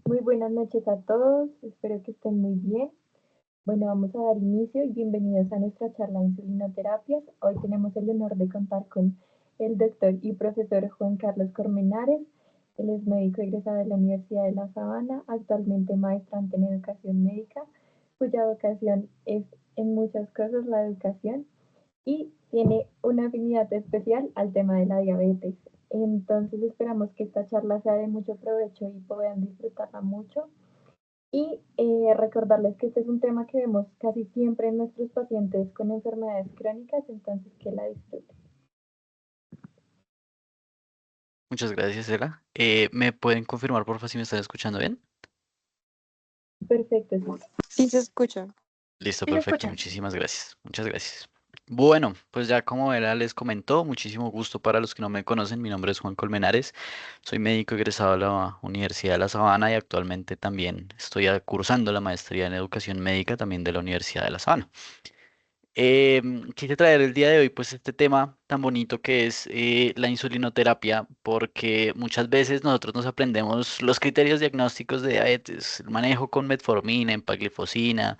Muy buenas noches a todos, espero que estén muy bien. Bueno, vamos a dar inicio y bienvenidos a nuestra charla de insulinoterapias. Hoy tenemos el honor de contar con el doctor y profesor Juan Carlos Cormenares. Él es médico egresado de la Universidad de La Sabana, actualmente maestrante en educación médica, cuya vocación es en muchas cosas la educación y tiene una afinidad especial al tema de la diabetes. Entonces esperamos que esta charla sea de mucho provecho y puedan disfrutarla mucho. Y recordarles que este es un tema que vemos casi siempre en nuestros pacientes con enfermedades crónicas, entonces que la disfruten. Muchas gracias, Ela. ¿Me pueden confirmar, por favor, si me están escuchando bien? Perfecto, sí. Sí, se escucha. Listo, Sí, se perfecto. escucha. Muchísimas gracias. Muchas gracias. Bueno, pues ya como Ela les comentó, muchísimo gusto para los que no me conocen. Mi nombre es Juan Colmenares. Soy médico egresado de la Universidad de La Sabana y actualmente también estoy cursando la maestría en educación médica también de la Universidad de La Sabana. Quise traer el día de hoy pues este tema tan bonito que es la insulinoterapia, porque muchas veces nosotros nos aprendemos los criterios diagnósticos de diabetes, el manejo con metformina, empaglifosina,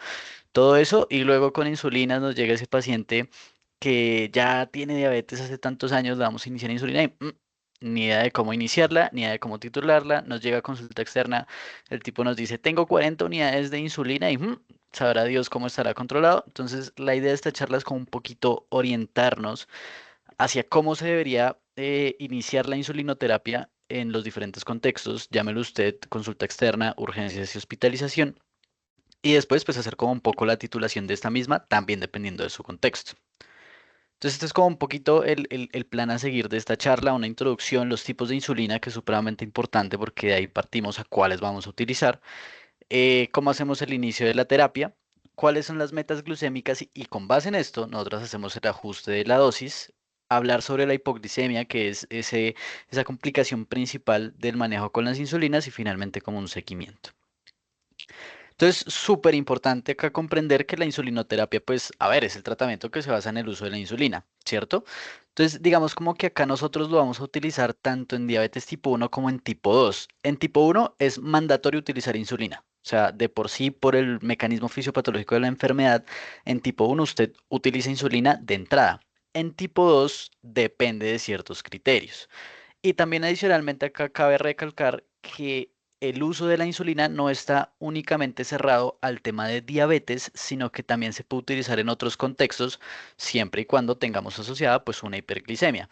todo eso, y luego con insulina nos llega ese paciente que ya tiene diabetes hace tantos años, le damos a iniciar insulina y ni idea de cómo iniciarla, ni idea de cómo titularla, nos llega a consulta externa, el tipo nos dice, tengo 40 unidades de insulina y sabrá Dios cómo estará controlado. Entonces, la idea de esta charla es como un poquito orientarnos hacia cómo se debería iniciar la insulinoterapia en los diferentes contextos, llámelo usted consulta externa, urgencias y hospitalización, y después pues hacer como un poco la titulación de esta misma, también dependiendo de su contexto. Entonces, este es como un poquito el plan a seguir de esta charla, una introducción, los tipos de insulina, que es supremamente importante porque de ahí partimos a cuáles vamos a utilizar, cómo hacemos el inicio de la terapia, cuáles son las metas glucémicas y con base en esto, nosotros hacemos el ajuste de la dosis, hablar sobre la hipoglicemia, que es esa complicación principal del manejo con las insulinas y finalmente como un seguimiento. Entonces, súper importante acá comprender que la insulinoterapia, pues, a ver, es el tratamiento que se basa en el uso de la insulina, ¿cierto? Entonces, digamos como que acá nosotros lo vamos a utilizar tanto en diabetes tipo uno como en tipo 2. En tipo uno es mandatorio utilizar insulina. O sea, de por sí, por el mecanismo fisiopatológico de la enfermedad, en tipo uno usted utiliza insulina de entrada. En tipo 2 depende de ciertos criterios. Y también adicionalmente acá cabe recalcar que el uso de la insulina no está únicamente cerrado al tema de diabetes, sino que también se puede utilizar en otros contextos, siempre y cuando tengamos asociada pues una hiperglicemia.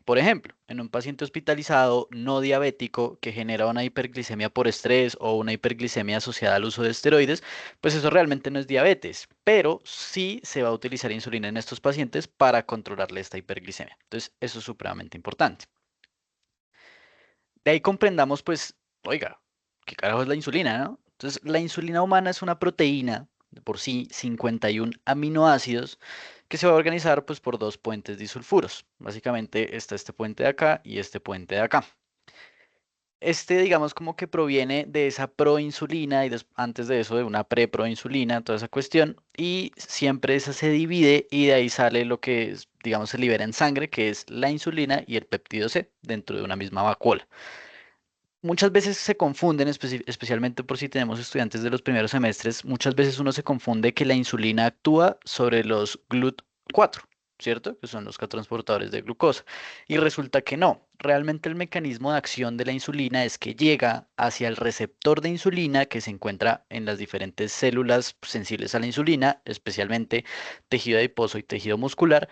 Por ejemplo, en un paciente hospitalizado no diabético que genera una hiperglicemia por estrés o una hiperglicemia asociada al uso de esteroides, pues eso realmente no es diabetes, pero sí se va a utilizar insulina en estos pacientes para controlarle esta hiperglicemia. Entonces, eso es supremamente importante. De ahí comprendamos, pues, oiga, ¿qué carajo es la insulina, no? Entonces, la insulina humana es una proteína, de por sí 51 aminoácidos, que se va a organizar pues por dos puentes disulfuros. Básicamente está este puente de acá y este puente de acá. Este, digamos, como que proviene de esa proinsulina y antes de eso de una preproinsulina, toda esa cuestión, y siempre esa se divide y de ahí sale lo que, digamos, se libera en sangre, que es la insulina y el péptido C dentro de una misma vacuola. Muchas veces se confunden, especialmente por si tenemos estudiantes de los primeros semestres, muchas veces uno se confunde que la insulina actúa sobre los GLUT4, ¿cierto? Que son los cotransportadores de glucosa. Y resulta que no. Realmente el mecanismo de acción de la insulina es que llega hacia el receptor de insulina que se encuentra en las diferentes células sensibles a la insulina, especialmente tejido adiposo y tejido muscular,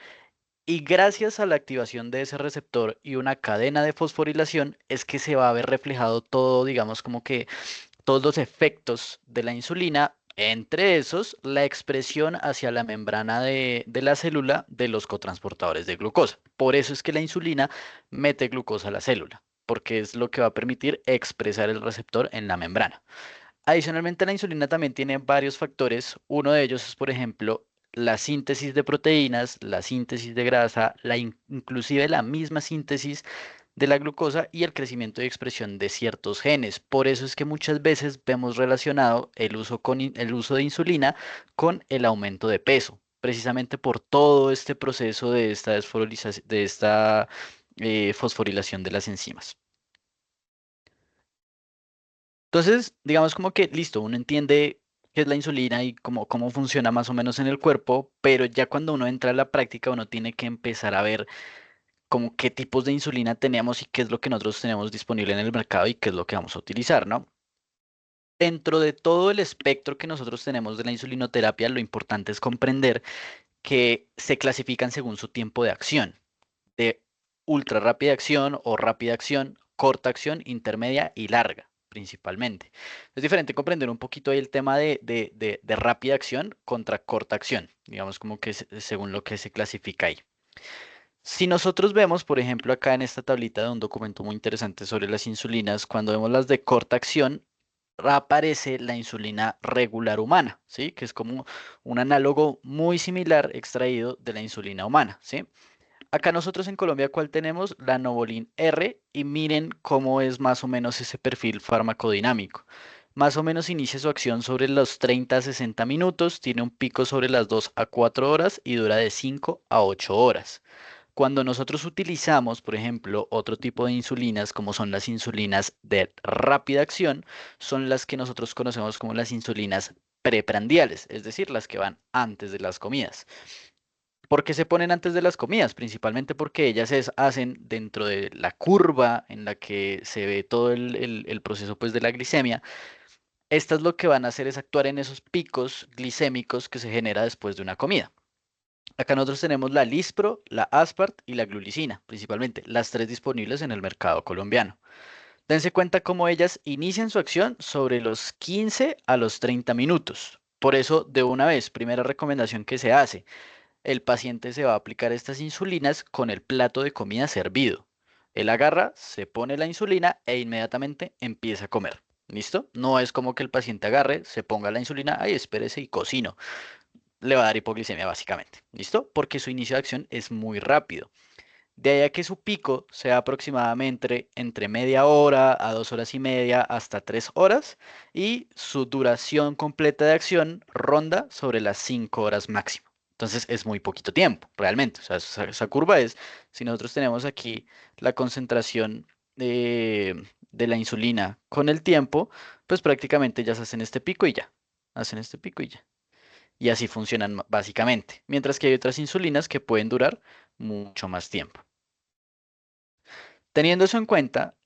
y gracias a la activación de ese receptor y una cadena de fosforilación es que se va a ver reflejado todo, digamos, como que todos los efectos de la insulina, entre esos la expresión hacia la membrana de la célula de los cotransportadores de glucosa. Por eso es que la insulina mete glucosa a la célula, porque es lo que va a permitir expresar el receptor en la membrana. Adicionalmente, la insulina también tiene varios factores. Uno de ellos es, por ejemplo, la síntesis de proteínas, la síntesis de grasa, inclusive la misma síntesis de la glucosa y el crecimiento y expresión de ciertos genes. Por eso es que muchas veces vemos relacionado el uso de insulina con el aumento de peso, precisamente por todo este proceso de esta fosforilación de las enzimas. Entonces, digamos como que, listo, uno entiende qué es la insulina y cómo funciona más o menos en el cuerpo, pero ya cuando uno entra a la práctica, uno tiene que empezar a ver como qué tipos de insulina tenemos y qué es lo que nosotros tenemos disponible en el mercado y qué es lo que vamos a utilizar, ¿no? Dentro de todo el espectro que nosotros tenemos de la insulinoterapia, lo importante es comprender que se clasifican según su tiempo de acción, de ultra rápida acción o rápida acción, corta acción, intermedia y larga, principalmente. Es diferente comprender un poquito ahí el tema de rápida acción contra corta acción, digamos como que según lo que se clasifica ahí. Si nosotros vemos, por ejemplo, acá en esta tablita de un documento muy interesante sobre las insulinas, cuando vemos las de corta acción, aparece la insulina regular humana, ¿sí? Que es como un análogo muy similar extraído de la insulina humana, ¿sí? Acá nosotros en Colombia, ¿cuál tenemos? La Novolin R y miren cómo es más o menos ese perfil farmacodinámico. Más o menos inicia su acción sobre los 30 a 60 minutos, tiene un pico sobre las 2 a 4 horas y dura de 5 a 8 horas. Cuando nosotros utilizamos, por ejemplo, otro tipo de insulinas, como son las insulinas de rápida acción, son las que nosotros conocemos como las insulinas preprandiales, es decir, las que van antes de las comidas. ¿Por qué se ponen antes de las comidas? Principalmente porque ellas hacen dentro de la curva en la que se ve todo el proceso pues, de la glicemia. Estas lo que van a hacer es actuar en esos picos glicémicos que se genera después de una comida. Acá nosotros tenemos la Lispro, la Aspart y la glulicina, principalmente, las tres disponibles en el mercado colombiano. Dense cuenta cómo ellas inician su acción sobre los 15 a los 30 minutos. Por eso, de una vez, primera recomendación que se hace, el paciente se va a aplicar estas insulinas con el plato de comida servido. Él agarra, se pone la insulina e inmediatamente empieza a comer. ¿Listo? No es como que el paciente agarre, se ponga la insulina, ay, espérese y cocino. Le va a dar hipoglicemia básicamente. ¿Listo? Porque su inicio de acción es muy rápido. De ahí a que su pico sea aproximadamente entre media hora a 2 horas y media hasta 3 horas y su duración completa de acción ronda sobre las 5 horas máximo. Entonces es muy poquito tiempo, realmente. O sea, esa curva es, si nosotros tenemos aquí la concentración de la insulina con el tiempo, pues prácticamente ya se hacen este pico y ya. Hacen este pico y ya. Y así funcionan básicamente. Mientras que hay otras insulinas que pueden durar mucho más tiempo. Teniendo eso en cuenta,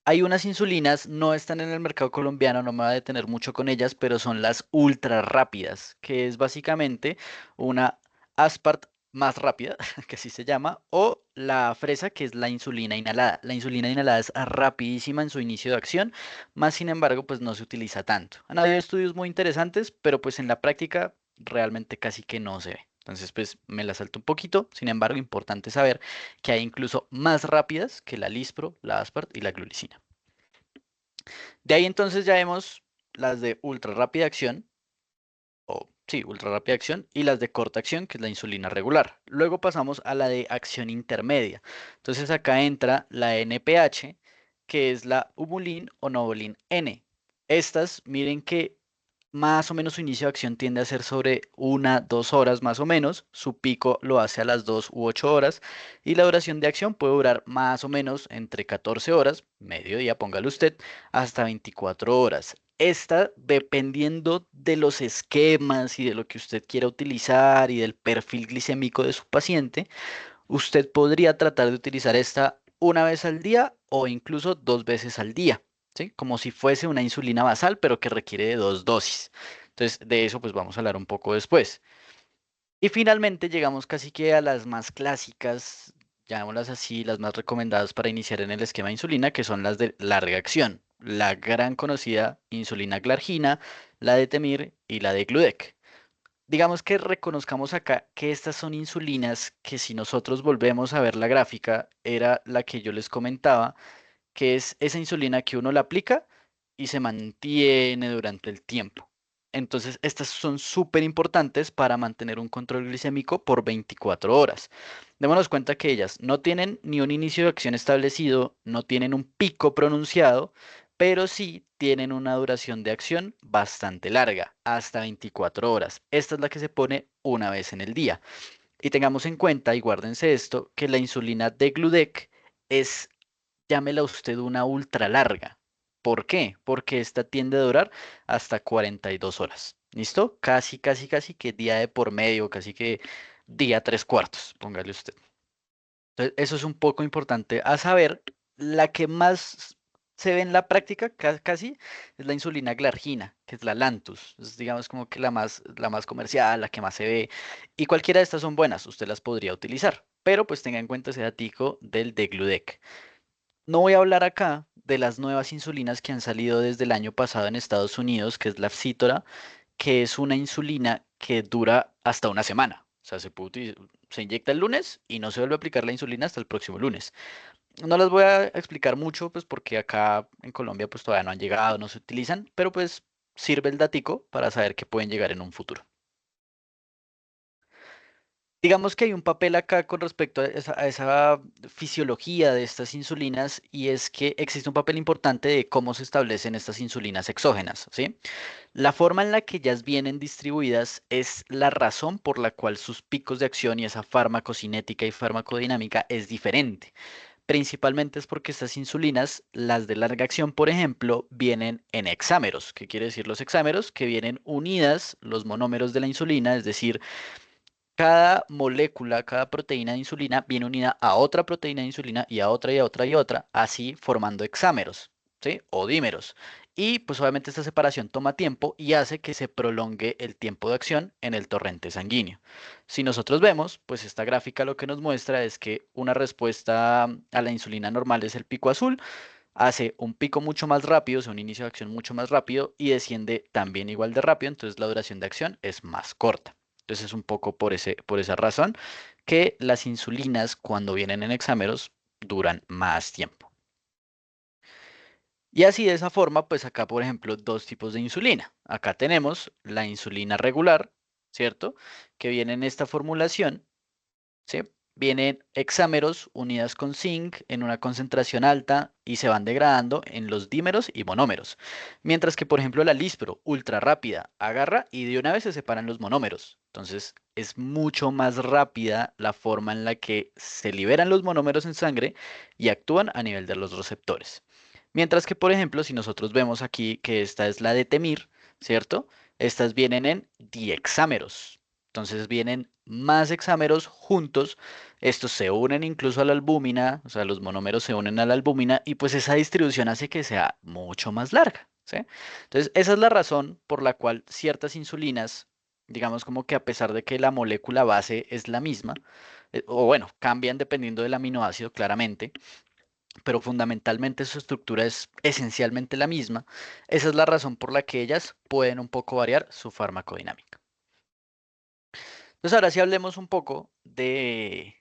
hay unas insulinas, no están en el mercado colombiano, no me voy a detener mucho con ellas, pero son las ultra rápidas, que es básicamente una Aspart más rápida, que así se llama, o la fresa, que es la insulina inhalada. La insulina inhalada es rapidísima en su inicio de acción, más sin embargo, pues no se utiliza tanto. Han habido estudios muy interesantes, pero pues en la práctica realmente casi que no se ve. Entonces, pues me la salto un poquito, sin embargo, importante saber que hay incluso más rápidas que la Lispro, la Aspart y la glulicina. De ahí entonces ya vemos las de ultra rápida acción, o sí, ultra rápida acción, y las de corta acción, que es la insulina regular. Luego pasamos a la de acción intermedia. Entonces acá entra la NPH, que es la Humulin o Novolin N. Estas, miren que más o menos su inicio de acción tiende a ser sobre 1, 2 horas más o menos. Su pico lo hace a las 2 u 8 horas. Y la duración de acción puede durar más o menos entre 14 horas, mediodía, póngale usted, hasta 24 horas. Esta, dependiendo de los esquemas y de lo que usted quiera utilizar y del perfil glicémico de su paciente, usted podría tratar de utilizar esta una vez al día o incluso 2 veces al día, ¿sí? Como si fuese una insulina basal, pero que requiere de 2 dosis. Entonces, de eso pues vamos a hablar un poco después. Y finalmente llegamos casi que a las más clásicas, llamémoslas así, las más recomendadas para iniciar en el esquema de insulina, que son las de larga acción. La gran conocida insulina glargina, la de Temir y la de Gludec. Digamos que reconozcamos acá que estas son insulinas que si nosotros volvemos a ver la gráfica, era la que yo les comentaba, que es esa insulina que uno la aplica y se mantiene durante el tiempo. Entonces, estas son súper importantes para mantener un control glicémico por 24 horas. Démonos cuenta que ellas no tienen ni un inicio de acción establecido, no tienen un pico pronunciado, pero sí tienen una duración de acción bastante larga, hasta 24 horas. Esta es la que se pone una vez en el día. Y tengamos en cuenta, y guárdense esto, que la insulina de Gludec es, llámela usted una ultra larga. ¿Por qué? Porque esta tiende a durar hasta 42 horas. ¿Listo? Casi, casi, casi que día de por medio, casi que día tres cuartos, póngale usted. Entonces, eso es un poco importante a saber. La que más se ve en la práctica, casi, es la insulina glargina, que es la Lantus. Es, digamos, como que la más comercial, la que más se ve. Y cualquiera de estas son buenas, usted las podría utilizar. Pero pues tenga en cuenta ese datico del Degludec. No voy a hablar acá de las nuevas insulinas que han salido desde el año pasado en Estados Unidos, que es la Fsitora, que es una insulina que dura hasta una semana. O sea, se inyecta el lunes y no se vuelve a aplicar la insulina hasta el próximo lunes. No las voy a explicar mucho, pues porque acá en Colombia pues todavía no han llegado, no se utilizan, pero pues sirve el datico para saber que pueden llegar en un futuro. Digamos que hay un papel acá con respecto a esa fisiología de estas insulinas y es que existe un papel importante de cómo se establecen estas insulinas exógenas, ¿sí? La forma en la que ellas vienen distribuidas es la razón por la cual sus picos de acción y esa farmacocinética y farmacodinámica es diferente. Principalmente es porque estas insulinas, las de larga acción, por ejemplo, vienen en hexámeros. ¿Qué quiere decir los hexámeros? Que vienen unidas los monómeros de la insulina, es decir, cada molécula, cada proteína de insulina viene unida a otra proteína de insulina y a otra y a otra y a otra, así formando hexámeros, ¿sí? O dímeros. Y pues obviamente esta separación toma tiempo y hace que se prolongue el tiempo de acción en el torrente sanguíneo. Si nosotros vemos, pues esta gráfica lo que nos muestra es que una respuesta a la insulina normal es el pico azul, hace un pico mucho más rápido, o sea, un inicio de acción mucho más rápido y desciende también igual de rápido, entonces la duración de acción es más corta. Entonces es un poco por esa razón que las insulinas cuando vienen en hexámeros duran más tiempo. Y así de esa forma, pues acá por ejemplo dos tipos de insulina. Acá tenemos la insulina regular, ¿cierto? Que viene en esta formulación. ¿Sí? Vienen hexámeros unidas con zinc en una concentración alta y se van degradando en los dímeros y monómeros. Mientras que, por ejemplo, la Lispro, ultra rápida, agarra y de una vez se separan los monómeros. Entonces, es mucho más rápida la forma en la que se liberan los monómeros en sangre y actúan a nivel de los receptores. Mientras que, por ejemplo, si nosotros vemos aquí que esta es la de Temir, ¿cierto? Estas vienen en diexámeros. Entonces vienen más hexámeros juntos, estos se unen incluso a la albúmina, o sea, los monómeros se unen a la albúmina y pues esa distribución hace que sea mucho más larga, ¿sí? Entonces, esa es la razón por la cual ciertas insulinas, digamos como que a pesar de que la molécula base es la misma, o bueno, cambian dependiendo del aminoácido, claramente, pero fundamentalmente su estructura es esencialmente la misma, esa es la razón por la que ellas pueden un poco variar su farmacodinámica. Entonces ahora sí hablemos un poco de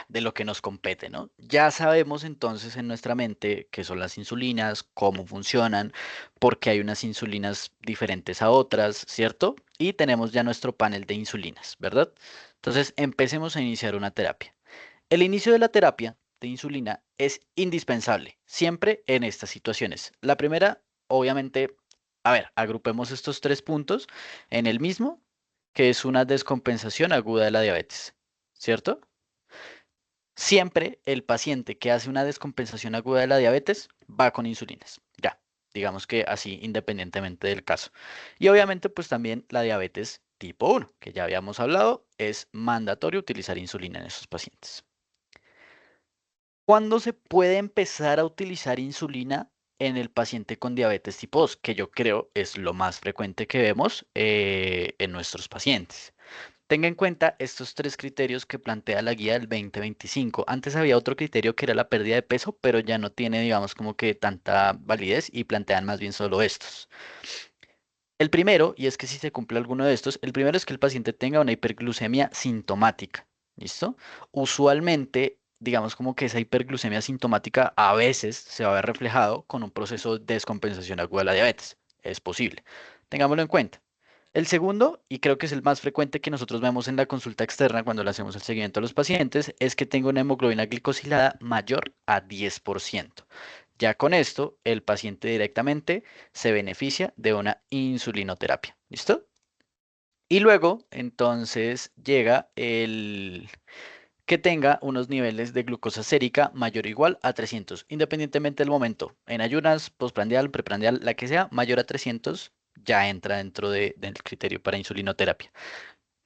lo que nos compete, ¿no? Ya sabemos entonces en nuestra mente qué son las insulinas, cómo funcionan, por qué hay unas insulinas diferentes a otras, ¿cierto? Y tenemos ya nuestro panel de insulinas, ¿verdad? Entonces empecemos a iniciar una terapia. El inicio de la terapia de insulina es indispensable, siempre en estas situaciones. La primera, obviamente, a ver, agrupemos estos tres puntos en el mismo, que es una descompensación aguda de la diabetes, ¿cierto? Siempre el paciente que hace una descompensación aguda de la diabetes va con insulinas, ya, digamos que así independientemente del caso. Y obviamente pues también la diabetes tipo 1, que ya habíamos hablado, es mandatorio utilizar insulina en esos pacientes. ¿Cuándo se puede empezar a utilizar insulina en el paciente con diabetes tipo 2? Que yo creo es lo más frecuente que vemos en nuestros pacientes. Tenga en cuenta estos tres criterios que plantea la guía del 2025. Antes había otro criterio que era la pérdida de peso, pero ya no tiene, digamos, como que tanta validez y plantean más bien solo estos. El primero, y es que si se cumple alguno de estos, el primero es que el paciente tenga una hiperglucemia sintomática. ¿Listo? Usualmente, digamos como que esa hiperglucemia sintomática a veces se va a ver reflejado con un proceso de descompensación aguda de la diabetes. Es posible. Tengámoslo en cuenta. El segundo, y creo que es el más frecuente que nosotros vemos en la consulta externa cuando le hacemos el seguimiento a los pacientes, es que tenga una hemoglobina glicosilada mayor a 10%. Ya con esto, el paciente directamente se beneficia de una insulinoterapia. ¿Listo? Y luego, entonces, llega que tenga unos niveles de glucosa sérica mayor o igual a 300, independientemente del momento. En ayunas, postprandial, preprandial, la que sea, mayor a 300 ya entra dentro del criterio para insulinoterapia.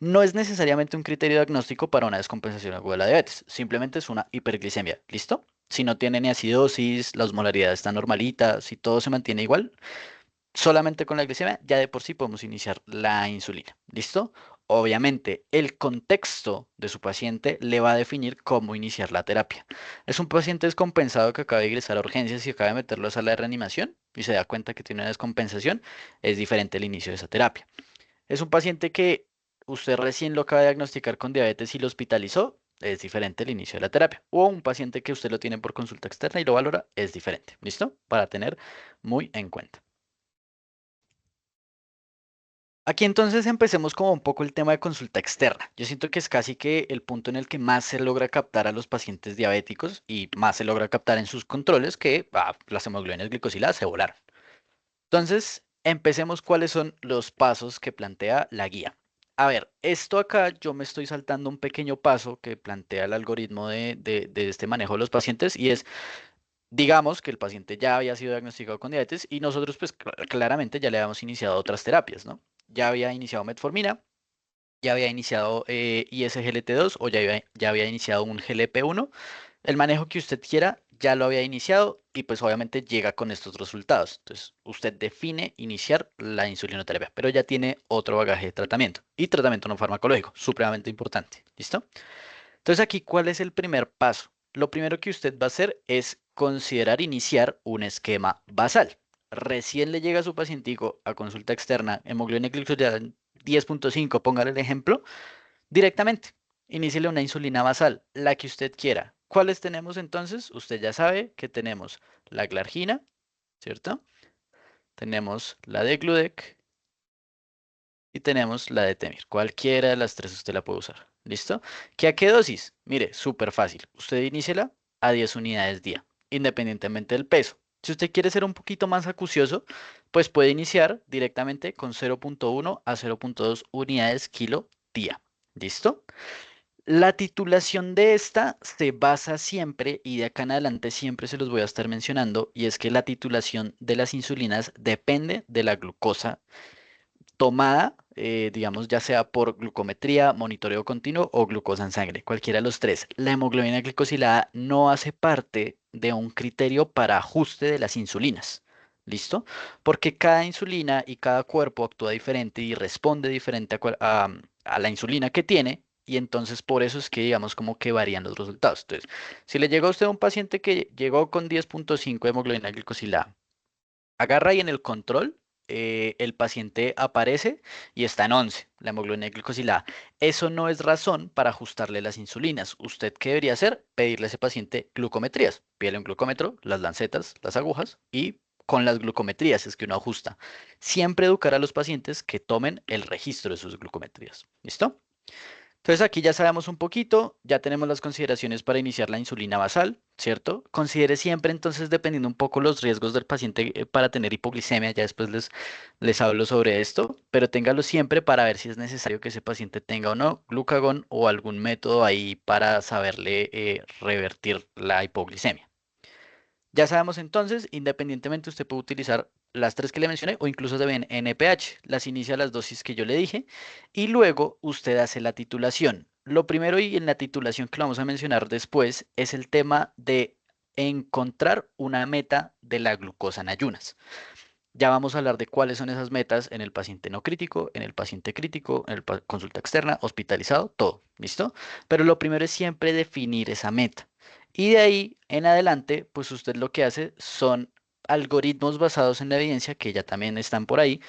No es necesariamente un criterio diagnóstico para una descompensación aguda de la diabetes, simplemente es una hiperglicemia. ¿Listo? Si no tiene ni acidosis, la osmolaridad está normalita, si todo se mantiene igual, solamente con la glicemia ya de por sí podemos iniciar la insulina. ¿Listo? Obviamente, el contexto de su paciente le va a definir cómo iniciar la terapia. Es un paciente descompensado que acaba de ingresar a urgencias y acaba de meterlo a sala de reanimación y se da cuenta que tiene una descompensación, es diferente el inicio de esa terapia. Es un paciente que usted recién lo acaba de diagnosticar con diabetes y lo hospitalizó, es diferente el inicio de la terapia. O un paciente que usted lo tiene por consulta externa y lo valora, es diferente. ¿Listo? Para tener muy en cuenta. Aquí entonces empecemos como un poco el tema de consulta externa. Yo siento que es casi que el punto en el que más se logra captar a los pacientes diabéticos y más se logra captar en sus controles que las hemoglobinas glicosiladas se volaron. Entonces, empecemos cuáles son los pasos que plantea la guía. A ver, esto acá yo me estoy saltando un pequeño paso que plantea el algoritmo de este manejo de los pacientes y es, digamos que el paciente ya había sido diagnosticado con diabetes y nosotros pues claramente ya le habíamos iniciado otras terapias, ¿no? Ya había iniciado metformina, ya había iniciado ISGLT2 o ya había iniciado un GLP-1. El manejo que usted quiera ya lo había iniciado y pues obviamente llega con estos resultados. Entonces, usted define iniciar la insulinoterapia, pero ya tiene otro bagaje de tratamiento y tratamiento no farmacológico, supremamente importante. ¿Listo? Entonces, aquí, ¿cuál es el primer paso? Lo primero que usted va a hacer es considerar iniciar un esquema basal. Recién le llega a su pacientico a consulta externa, hemoglobina glicosídea 10.5, póngale el ejemplo, directamente. Iníciele una insulina basal, la que usted quiera. ¿Cuáles tenemos entonces? Usted ya sabe que tenemos la glargina, ¿cierto? Tenemos la de Gludec y tenemos la de Temir. Cualquiera de las tres usted la puede usar. ¿Listo? ¿Qué a qué dosis? Mire, súper fácil. Usted iníciela a 10 unidades día, independientemente del peso. Si usted quiere ser un poquito más acucioso, pues puede iniciar directamente con 0.1 a 0.2 unidades kilo día. ¿Listo? La titulación de esta se basa siempre, y de acá en adelante siempre se los voy a estar mencionando, y es que la titulación de las insulinas depende de la glucosa tomada, digamos, ya sea por glucometría, monitoreo continuo o glucosa en sangre, cualquiera de los tres. La hemoglobina glicosilada no hace parte de un criterio para ajuste de las insulinas. ¿Listo? Porque cada insulina y cada cuerpo actúa diferente y responde diferente a la insulina que tiene. Y entonces por eso es que digamos como que varían los resultados. Entonces, si le llega a usted un paciente que llegó con 10.5 de hemoglobina glicosilada, agarra y en el control el paciente aparece y está en 11, la hemoglobina glicosilada. Eso no es razón para ajustarle las insulinas. ¿Usted qué debería hacer? Pedirle a ese paciente glucometrías. Pídele un glucómetro, las lancetas, las agujas y con las glucometrías es que uno ajusta. Siempre educar a los pacientes que tomen el registro de sus glucometrías. ¿Listo? Entonces aquí ya sabemos un poquito, ya tenemos las consideraciones para iniciar la insulina basal, ¿cierto? Considere siempre entonces, dependiendo un poco los riesgos del paciente para tener hipoglicemia, ya después les hablo sobre esto, pero téngalo siempre para ver si es necesario que ese paciente tenga o no glucagón o algún método ahí para saberle revertir la hipoglicemia. Ya sabemos entonces, independientemente usted puede utilizar las tres que le mencioné o incluso también NPH, las inicia a las dosis que yo le dije y luego usted hace la titulación. Lo primero y en la titulación que lo vamos a mencionar después es el tema de encontrar una meta de la glucosa en ayunas. Ya vamos a hablar de cuáles son esas metas en el paciente no crítico, en el paciente crítico, en el consulta externa, hospitalizado, todo, ¿listo? Pero lo primero es siempre definir esa meta. Y de ahí en adelante, pues usted lo que hace son algoritmos basados en la evidencia, que ya también están por ahí,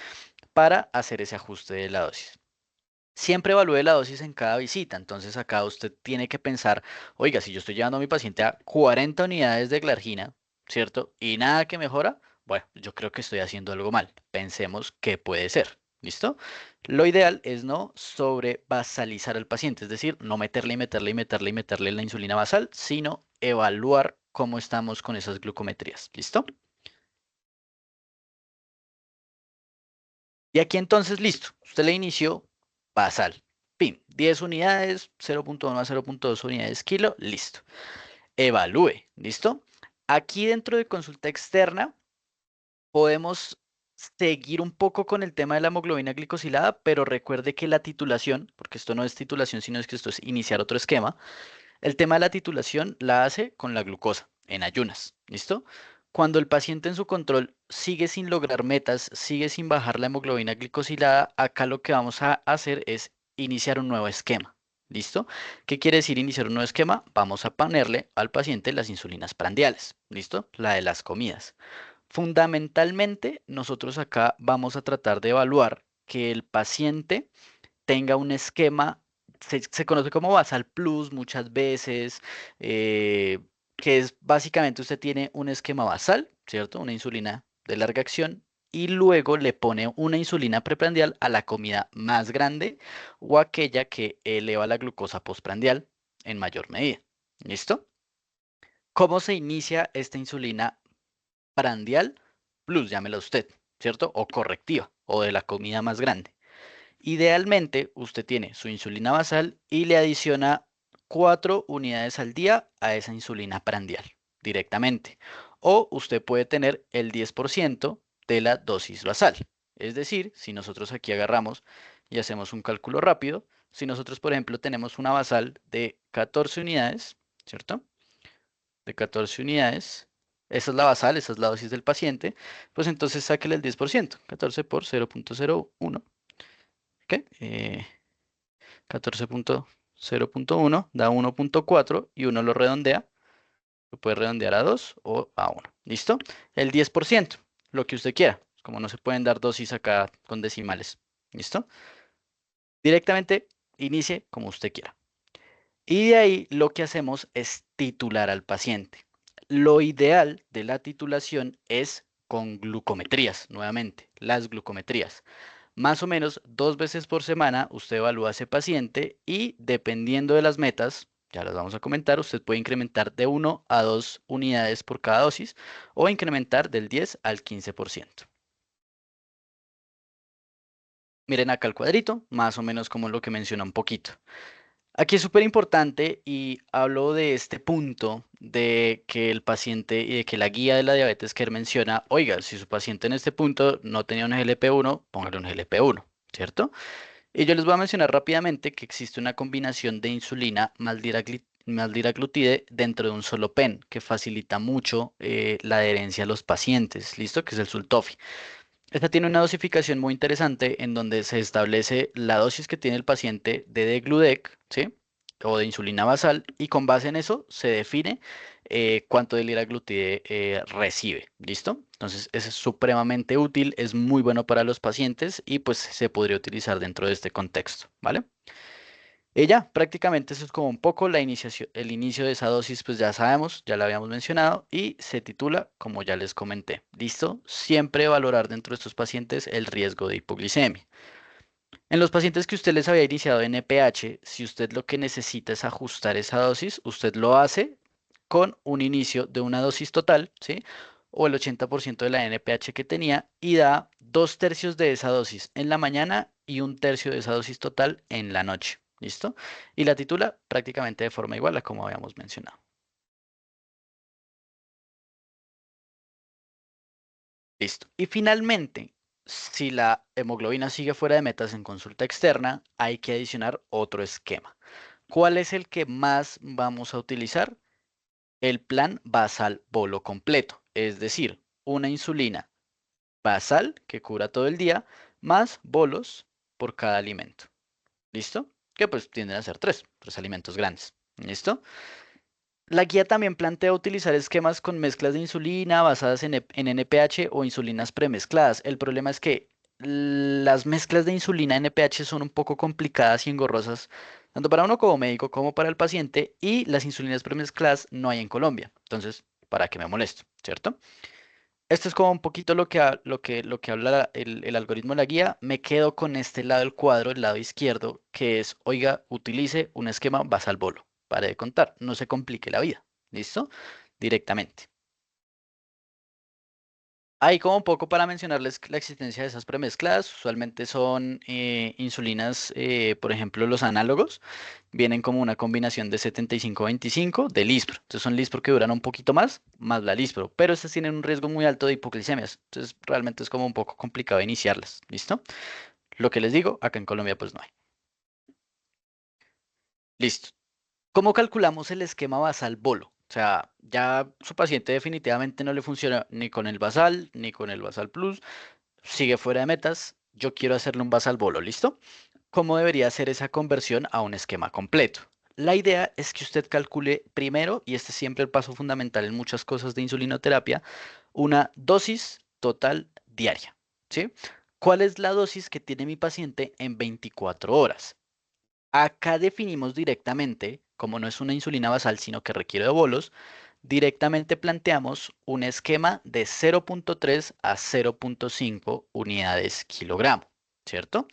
para hacer ese ajuste de la dosis. Siempre evalúe la dosis en cada visita, entonces acá usted tiene que pensar, oiga, si yo estoy llevando a mi paciente a 40 unidades de glargina, ¿cierto? Y nada que mejora, bueno, yo creo que estoy haciendo algo mal. Pensemos qué puede ser, ¿listo? Lo ideal es no sobrebasalizar al paciente, es decir, no meterle y meterle y meterle y meterle la insulina basal, sino evaluar cómo estamos con esas glucometrías, ¿listo? Y aquí entonces, listo, usted le inició basal. Pin, 10 unidades, 0.1 a 0.2 unidades kilo, listo. Evalúe, ¿listo? Aquí dentro de consulta externa podemos seguir un poco con el tema de la hemoglobina glicosilada, pero recuerde que la titulación, porque esto no es titulación, sino es que esto es iniciar otro esquema, el tema de la titulación la hace con la glucosa, en ayunas, ¿listo? Cuando el paciente en su control sigue sin lograr metas, sigue sin bajar la hemoglobina glicosilada, acá lo que vamos a hacer es iniciar un nuevo esquema, ¿listo? ¿Qué quiere decir iniciar un nuevo esquema? Vamos a ponerle al paciente las insulinas prandiales, ¿listo? La de las comidas. Fundamentalmente, nosotros acá vamos a tratar de evaluar que el paciente tenga un esquema, se conoce como basal plus muchas veces, eh, que es básicamente usted tiene un esquema basal, ¿cierto? Una insulina de larga acción y luego le pone una insulina preprandial a la comida más grande o aquella que eleva la glucosa postprandial en mayor medida. ¿Listo? ¿Cómo se inicia esta insulina prandial plus, llámela usted, ¿cierto? O correctiva, o de la comida más grande? Idealmente, usted tiene su insulina basal y le adiciona 4 unidades al día a esa insulina prandial directamente. O usted puede tener el 10% de la dosis basal. Es decir, si nosotros aquí agarramos y hacemos un cálculo rápido, si nosotros, por ejemplo, tenemos una basal de 14 unidades, ¿cierto? De 14 unidades, esa es la basal, esa es la dosis del paciente, pues entonces sáquele el 10%, 14 por 0.01. ¿Ok? 14.0.1 da 1.4 y uno lo redondea, lo puede redondear a 2 o a 1. ¿Listo? El 10%, lo que usted quiera, como no se pueden dar dosis acá con decimales. ¿Listo? Directamente inicie como usted quiera. Y de ahí lo que hacemos es titular al paciente. Lo ideal de la titulación es con glucometrías, nuevamente, las glucometrías. Más o menos 2 veces por semana usted evalúa a ese paciente y dependiendo de las metas, ya las vamos a comentar, usted puede incrementar de 1 a 2 unidades por cada dosis o incrementar del 10 al 15%. Miren acá el cuadrito, más o menos como lo que menciona un poquito. Aquí es súper importante y hablo de este punto de que el paciente y de que la guía de la diabetes que él menciona, oiga, si su paciente en este punto no tenía un GLP-1, póngale un GLP-1, ¿cierto? Y yo les voy a mencionar rápidamente que existe una combinación de insulina más liraglutide dentro de un solo pen que facilita mucho la adherencia a los pacientes, ¿listo? Que es el Sultofi. Esta tiene una dosificación muy interesante en donde se establece la dosis que tiene el paciente de degludec, ¿sí? O de insulina basal, y con base en eso se define cuánto de liraglutide recibe, ¿listo? Entonces, es supremamente útil, es muy bueno para los pacientes y pues se podría utilizar dentro de este contexto, ¿vale? Y ya, prácticamente eso es como un poco la iniciación, el inicio de esa dosis, pues ya sabemos, ya la habíamos mencionado, y se titula, como ya les comenté. ¿Listo? Siempre valorar dentro de estos pacientes el riesgo de hipoglicemia. En los pacientes que usted les había iniciado NPH, si usted lo que necesita es ajustar esa dosis, usted lo hace con un inicio de una dosis total, ¿sí? O el 80% de la NPH que tenía y da 2 tercios de esa dosis en la mañana y 1 tercio de esa dosis total en la noche. ¿Listo? Y la titula prácticamente de forma igual a como habíamos mencionado. Listo. Y finalmente, si la hemoglobina sigue fuera de metas en consulta externa, hay que adicionar otro esquema. ¿Cuál es el que más vamos a utilizar? El plan basal bolo completo, es decir, una insulina basal que cura todo el día, más bolos por cada alimento. ¿Listo? Que pues tienden a ser tres alimentos grandes. ¿Listo? La guía también plantea utilizar esquemas con mezclas de insulina basadas en NPH o insulinas premezcladas. El problema es que las mezclas de insulina NPH son un poco complicadas y engorrosas, tanto para uno como médico como para el paciente, y las insulinas premezcladas no hay en Colombia. Entonces, ¿para qué me molesto? ¿Cierto? Esto es como un poquito lo que habla el algoritmo de la guía. Me quedo con este lado del cuadro, el lado izquierdo, que es, oiga, utilice un esquema basal bolo. Pare de contar, no se complique la vida. ¿Listo? Directamente. Hay como un poco para mencionarles la existencia de esas premezcladas. Usualmente son insulinas, por ejemplo, los análogos. Vienen como una combinación de 75-25 de Lispro. Entonces son Lispro que duran un poquito más la Lispro. Pero estas tienen un riesgo muy alto de hipoglicemias. Entonces realmente es como un poco complicado iniciarlas. ¿Listo? Lo que les digo, acá en Colombia pues no hay. Listo. ¿Cómo calculamos el esquema basal bolo? O sea, ya su paciente definitivamente no le funciona ni con el basal ni con el basal plus. Sigue fuera de metas. Yo quiero hacerle un basal bolo. ¿Listo? ¿Cómo debería ser esa conversión a un esquema completo? La idea es que usted calcule primero, y este es siempre el paso fundamental en muchas cosas de insulinoterapia, una dosis total diaria. ¿Sí? ¿Cuál es la dosis que tiene mi paciente en 24 horas? Acá definimos directamente, como no es una insulina basal, sino que requiere de bolos, directamente planteamos un esquema de 0.3 a 0.5 unidades kilogramo, ¿cierto?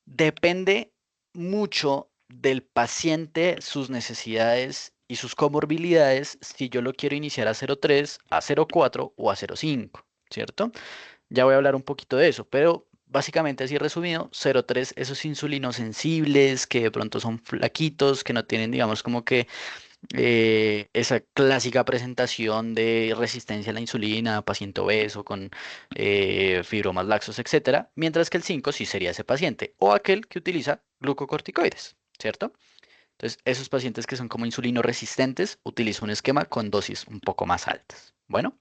Depende mucho del paciente, sus necesidades y sus comorbilidades si yo lo quiero iniciar a 0.3, a 0.4 o a 0.5, ¿cierto? Ya voy a hablar un poquito de eso, pero básicamente así resumido, 0.3, esos insulinos sensibles que de pronto son flaquitos, que no tienen, digamos, como que esa clásica presentación de resistencia a la insulina, paciente obeso con fibromas laxos, etcétera, mientras que el 5 sí sería ese paciente o aquel que utiliza glucocorticoides, ¿cierto? Entonces, esos pacientes que son como insulino resistentes utilizan un esquema con dosis un poco más altas. Bueno,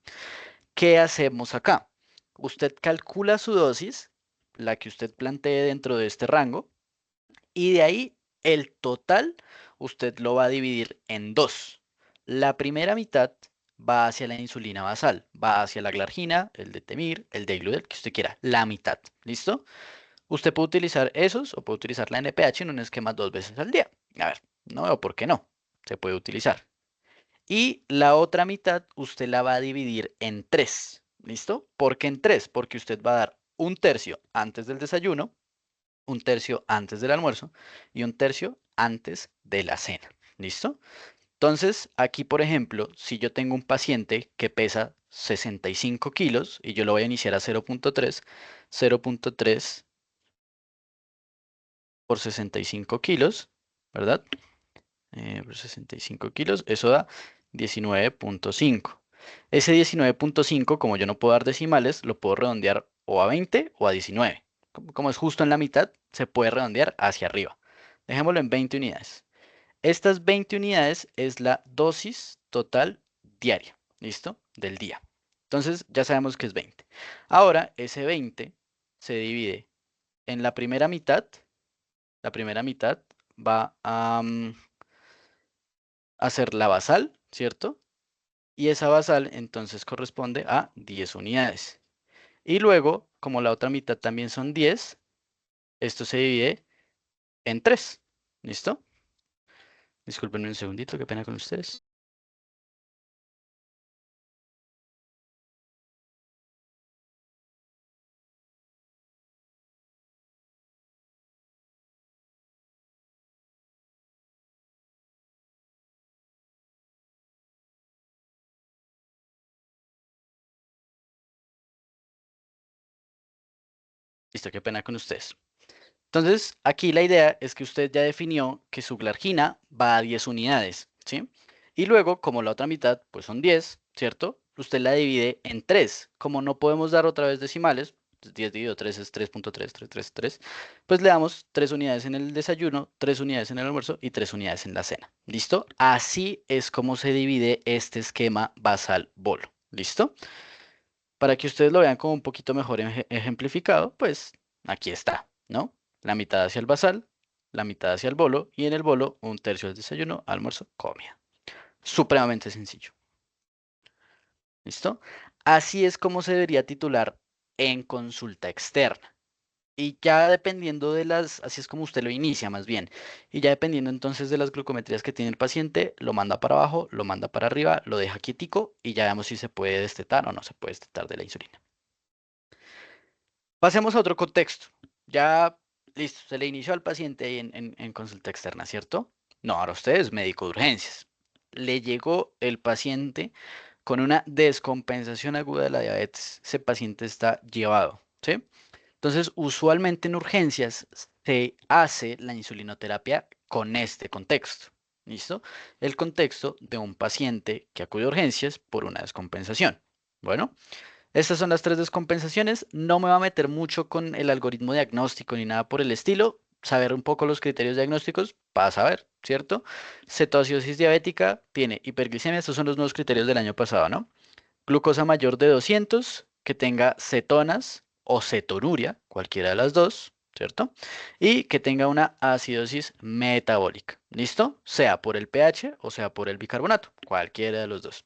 ¿qué hacemos acá? Usted calcula su dosis, la que usted plantee dentro de este rango, y de ahí el total usted lo va a dividir en dos. La primera mitad va hacia la insulina basal, va hacia la glargina, el de Temir, el de Gludel, que usted quiera, la mitad. ¿Listo? Usted puede utilizar esos o puede utilizar la NPH en un esquema 2 veces al día. A ver, no veo por qué no. Se puede utilizar. Y la otra mitad usted la va a dividir en tres. ¿Listo? ¿Por qué en tres? Porque usted va a dar un tercio antes del desayuno, un tercio antes del almuerzo y un tercio antes de la cena. ¿Listo? Entonces, aquí, por ejemplo, si yo tengo un paciente que pesa 65 kilos y yo lo voy a iniciar a 0.3, 0.3 por 65 kilos, ¿verdad? Por 65 kilos, eso da 19.5. Ese 19.5, como yo no puedo dar decimales, lo puedo redondear o a 20 o a 19. Como es justo en la mitad, se puede redondear hacia arriba. Dejémoslo en 20 unidades. Estas 20 unidades es la dosis total diaria, ¿listo? Del día. Entonces ya sabemos que es 20. Ahora, ese 20 se divide en la primera mitad. La primera mitad va a ser la basal, ¿cierto? Y esa basal entonces corresponde a 10 unidades. Y luego, como la otra mitad también son 10, esto se divide en 3. ¿Listo? Disculpenme un segundito, qué pena con ustedes. Listo, qué pena con ustedes. Entonces, aquí la idea es que usted ya definió que su glargina va a 10 unidades, ¿sí? Y luego, como la otra mitad, pues son 10, ¿cierto? Usted la divide en 3. Como no podemos dar otra vez decimales, pues 10 dividido 3 es 3.3, 3, pues le damos 3 unidades en el desayuno, 3 unidades en el almuerzo y 3 unidades en la cena. ¿Listo? Así es como se divide este esquema basal bolo. ¿Listo? Para que ustedes lo vean como un poquito mejor ejemplificado, pues aquí está, ¿no? La mitad hacia el basal, la mitad hacia el bolo y en el bolo un tercio del desayuno, almuerzo, comida. Supremamente sencillo. ¿Listo? Así es como se debería titular en consulta externa. Y ya dependiendo de las, así es como usted lo inicia más bien. Y ya dependiendo entonces de las glucometrías que tiene el paciente, lo manda para abajo, lo manda para arriba, lo deja quietico y ya vemos si se puede destetar o no se puede destetar de la insulina. Pasemos a otro contexto. Ya, listo, se le inició al paciente ahí en consulta externa, ¿cierto? No, ahora usted es médico de urgencias. Le llegó el paciente con una descompensación aguda de la diabetes, ese paciente está llevado, ¿sí? Entonces, usualmente en urgencias se hace la insulinoterapia con este contexto. ¿Listo? El contexto de un paciente que acude a urgencias por una descompensación. Bueno, estas son las tres descompensaciones. No me va a meter mucho con el algoritmo diagnóstico ni nada por el estilo. Saber un poco los criterios diagnósticos para saber, ¿cierto? Cetoacidosis diabética tiene hiperglicemia. Estos son los nuevos criterios del año pasado, ¿no? Glucosa mayor de 200, que tenga cetonas o cetonuria, cualquiera de las dos, ¿cierto? Y que tenga una acidosis metabólica, ¿listo? Sea por el pH o sea por el bicarbonato, cualquiera de los dos.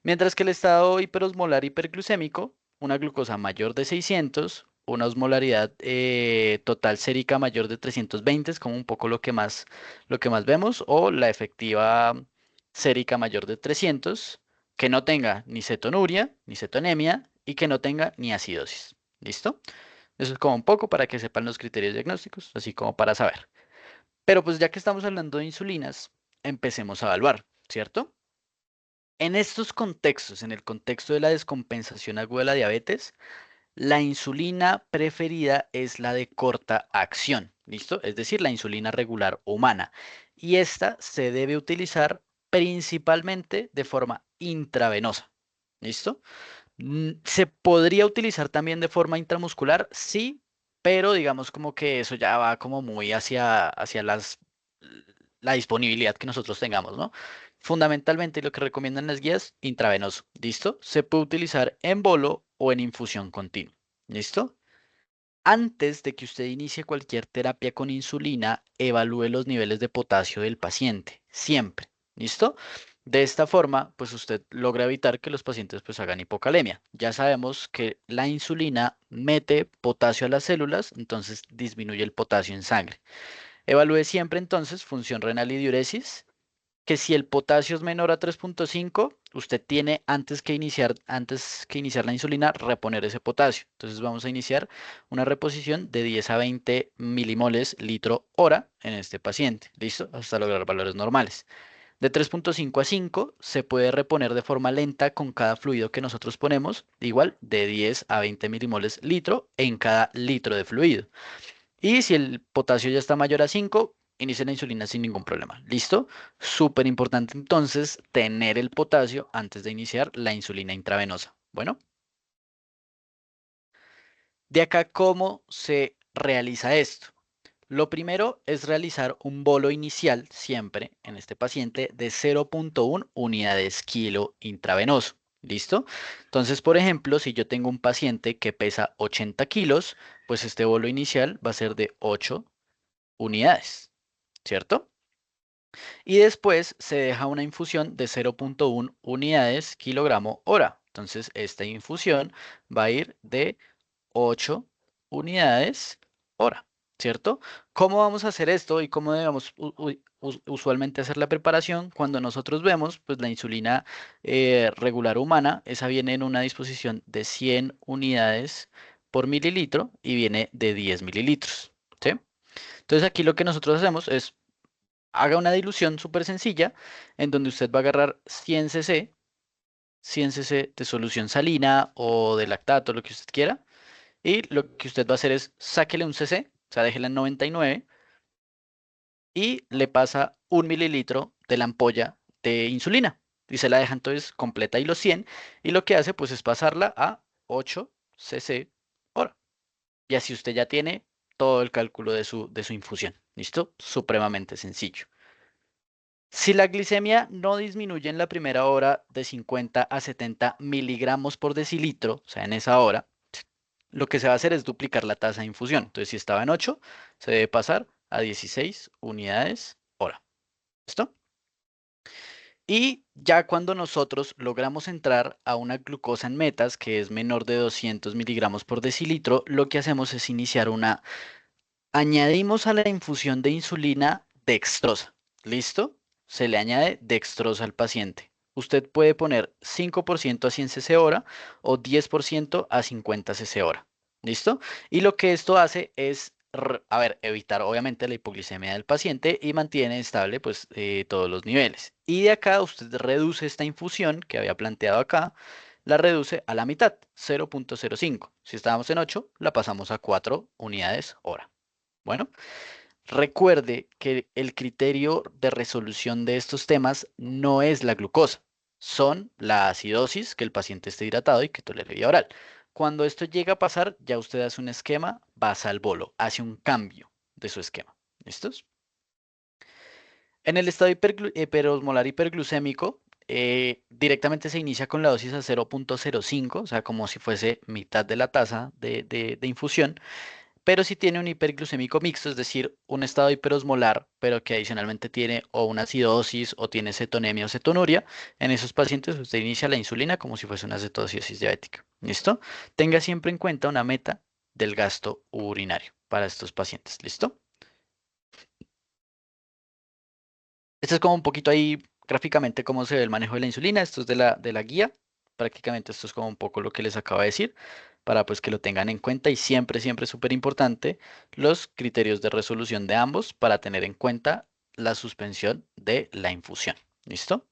Mientras que el estado hiperosmolar hiperglucémico, una glucosa mayor de 600, una osmolaridad total sérica mayor de 320, es como un poco lo que más vemos, o la efectiva sérica mayor de 300, que no tenga ni cetonuria, ni cetonemia, y que no tenga ni acidosis. ¿Listo? Eso es como un poco para que sepan los criterios diagnósticos, así como para saber. Pero pues ya que estamos hablando de insulinas, empecemos a evaluar, ¿cierto? En estos contextos, en el contexto de la descompensación aguda de la diabetes, la insulina preferida es la de corta acción, ¿listo? Es decir, la insulina regular humana. Y esta se debe utilizar principalmente de forma intravenosa, ¿listo? ¿Se podría utilizar también de forma intramuscular? Sí, pero digamos como que eso ya va como muy hacia la disponibilidad que nosotros tengamos, ¿no? Fundamentalmente lo que recomiendan las guías, intravenoso, ¿listo? Se puede utilizar en bolo o en infusión continua, ¿listo? Antes de que usted inicie cualquier terapia con insulina, evalúe los niveles de potasio del paciente, siempre. ¿Listo? De esta forma, pues usted logra evitar que los pacientes pues hagan hipocalemia. Ya sabemos que la insulina mete potasio a las células, entonces disminuye el potasio en sangre. Evalúe siempre entonces función renal y diuresis, que si el potasio es menor a 3,5, usted tiene antes que iniciar la insulina, reponer ese potasio. Entonces vamos a iniciar una reposición de 10 a 20 milimoles litro hora en este paciente. ¿Listo? Hasta lograr valores normales. De 3,5 a 5 se puede reponer de forma lenta con cada fluido que nosotros ponemos, igual de 10 a 20 milimoles litro en cada litro de fluido. Y si el potasio ya está mayor a 5, inicia la insulina sin ningún problema. ¿Listo? Súper importante entonces tener el potasio antes de iniciar la insulina intravenosa. Bueno, de acá, ¿cómo se realiza esto? Lo primero es realizar un bolo inicial siempre en este paciente de 0,1 unidades kilo intravenoso. ¿Listo? Entonces, por ejemplo, si yo tengo un paciente que pesa 80 kilos, pues este bolo inicial va a ser de 8 unidades. ¿Cierto? Y después se deja una infusión de 0,1 unidades kilogramo hora. Entonces, esta infusión va a ir de 8 unidades hora, ¿cierto? ¿Cómo vamos a hacer esto y cómo debemos usualmente hacer la preparación? Cuando nosotros vemos, pues la insulina regular humana, esa viene en una disposición de 100 unidades por mililitro y viene de 10 mililitros, ¿sí? Entonces aquí lo que nosotros hacemos es haga una dilución súper sencilla en donde usted va a agarrar 100 cc de solución salina o de lactato, lo que usted quiera, y lo que usted va a hacer es sáquele un cc, o sea, déjela en 99 y le pasa 1 mililitro de la ampolla de insulina y se la deja entonces completa y los 100 y lo que hace pues es pasarla a 8 cc hora. Y así usted ya tiene todo el cálculo de su infusión. ¿Listo? Supremamente sencillo. Si la glicemia no disminuye en la primera hora de 50 a 70 miligramos por decilitro, o sea, en esa hora, lo que se va a hacer es duplicar la tasa de infusión. Entonces, si estaba en 8, se debe pasar a 16 unidades hora. ¿Listo? Y ya cuando nosotros logramos entrar a una glucosa en metas, que es menor de 200 miligramos por decilitro, lo que hacemos es iniciar añadimos a la infusión de insulina dextrosa. ¿Listo? Se le añade dextrosa al paciente. Usted puede poner 5% a 100 cc hora o 10% a 50 cc hora. ¿Listo? Y lo que esto hace es a ver, evitar obviamente la hipoglicemia del paciente y mantiene estable pues todos los niveles. Y de acá usted reduce esta infusión que había planteado acá, la reduce a la mitad, 0,05. Si estábamos en 8, la pasamos a 4 unidades hora. Bueno, recuerde que el criterio de resolución de estos temas no es la glucosa, son la acidosis, que el paciente esté hidratado y que tolere vía oral. Cuando esto llega a pasar, ya usted hace un esquema basal bolo, hace un cambio de su esquema. ¿Listos? En el estado hiperosmolar hiperglucémico, directamente se inicia con la dosis a 0,05, o sea, como si fuese mitad de la tasa de infusión. Pero si tiene un hiperglucémico mixto, es decir, un estado hiperosmolar, pero que adicionalmente tiene o una acidosis o tiene cetonemia o cetonuria, en esos pacientes usted inicia la insulina como si fuese una cetosis diabética. ¿Listo? Tenga siempre en cuenta una meta del gasto urinario para estos pacientes. ¿Listo? Esto es como un poquito ahí gráficamente cómo se ve el manejo de la insulina. Esto es de la guía. Prácticamente esto es como un poco lo que les acabo de decir para pues que lo tengan en cuenta y siempre, siempre es súper importante los criterios de resolución de ambos para tener en cuenta la suspensión de la infusión. ¿Listo?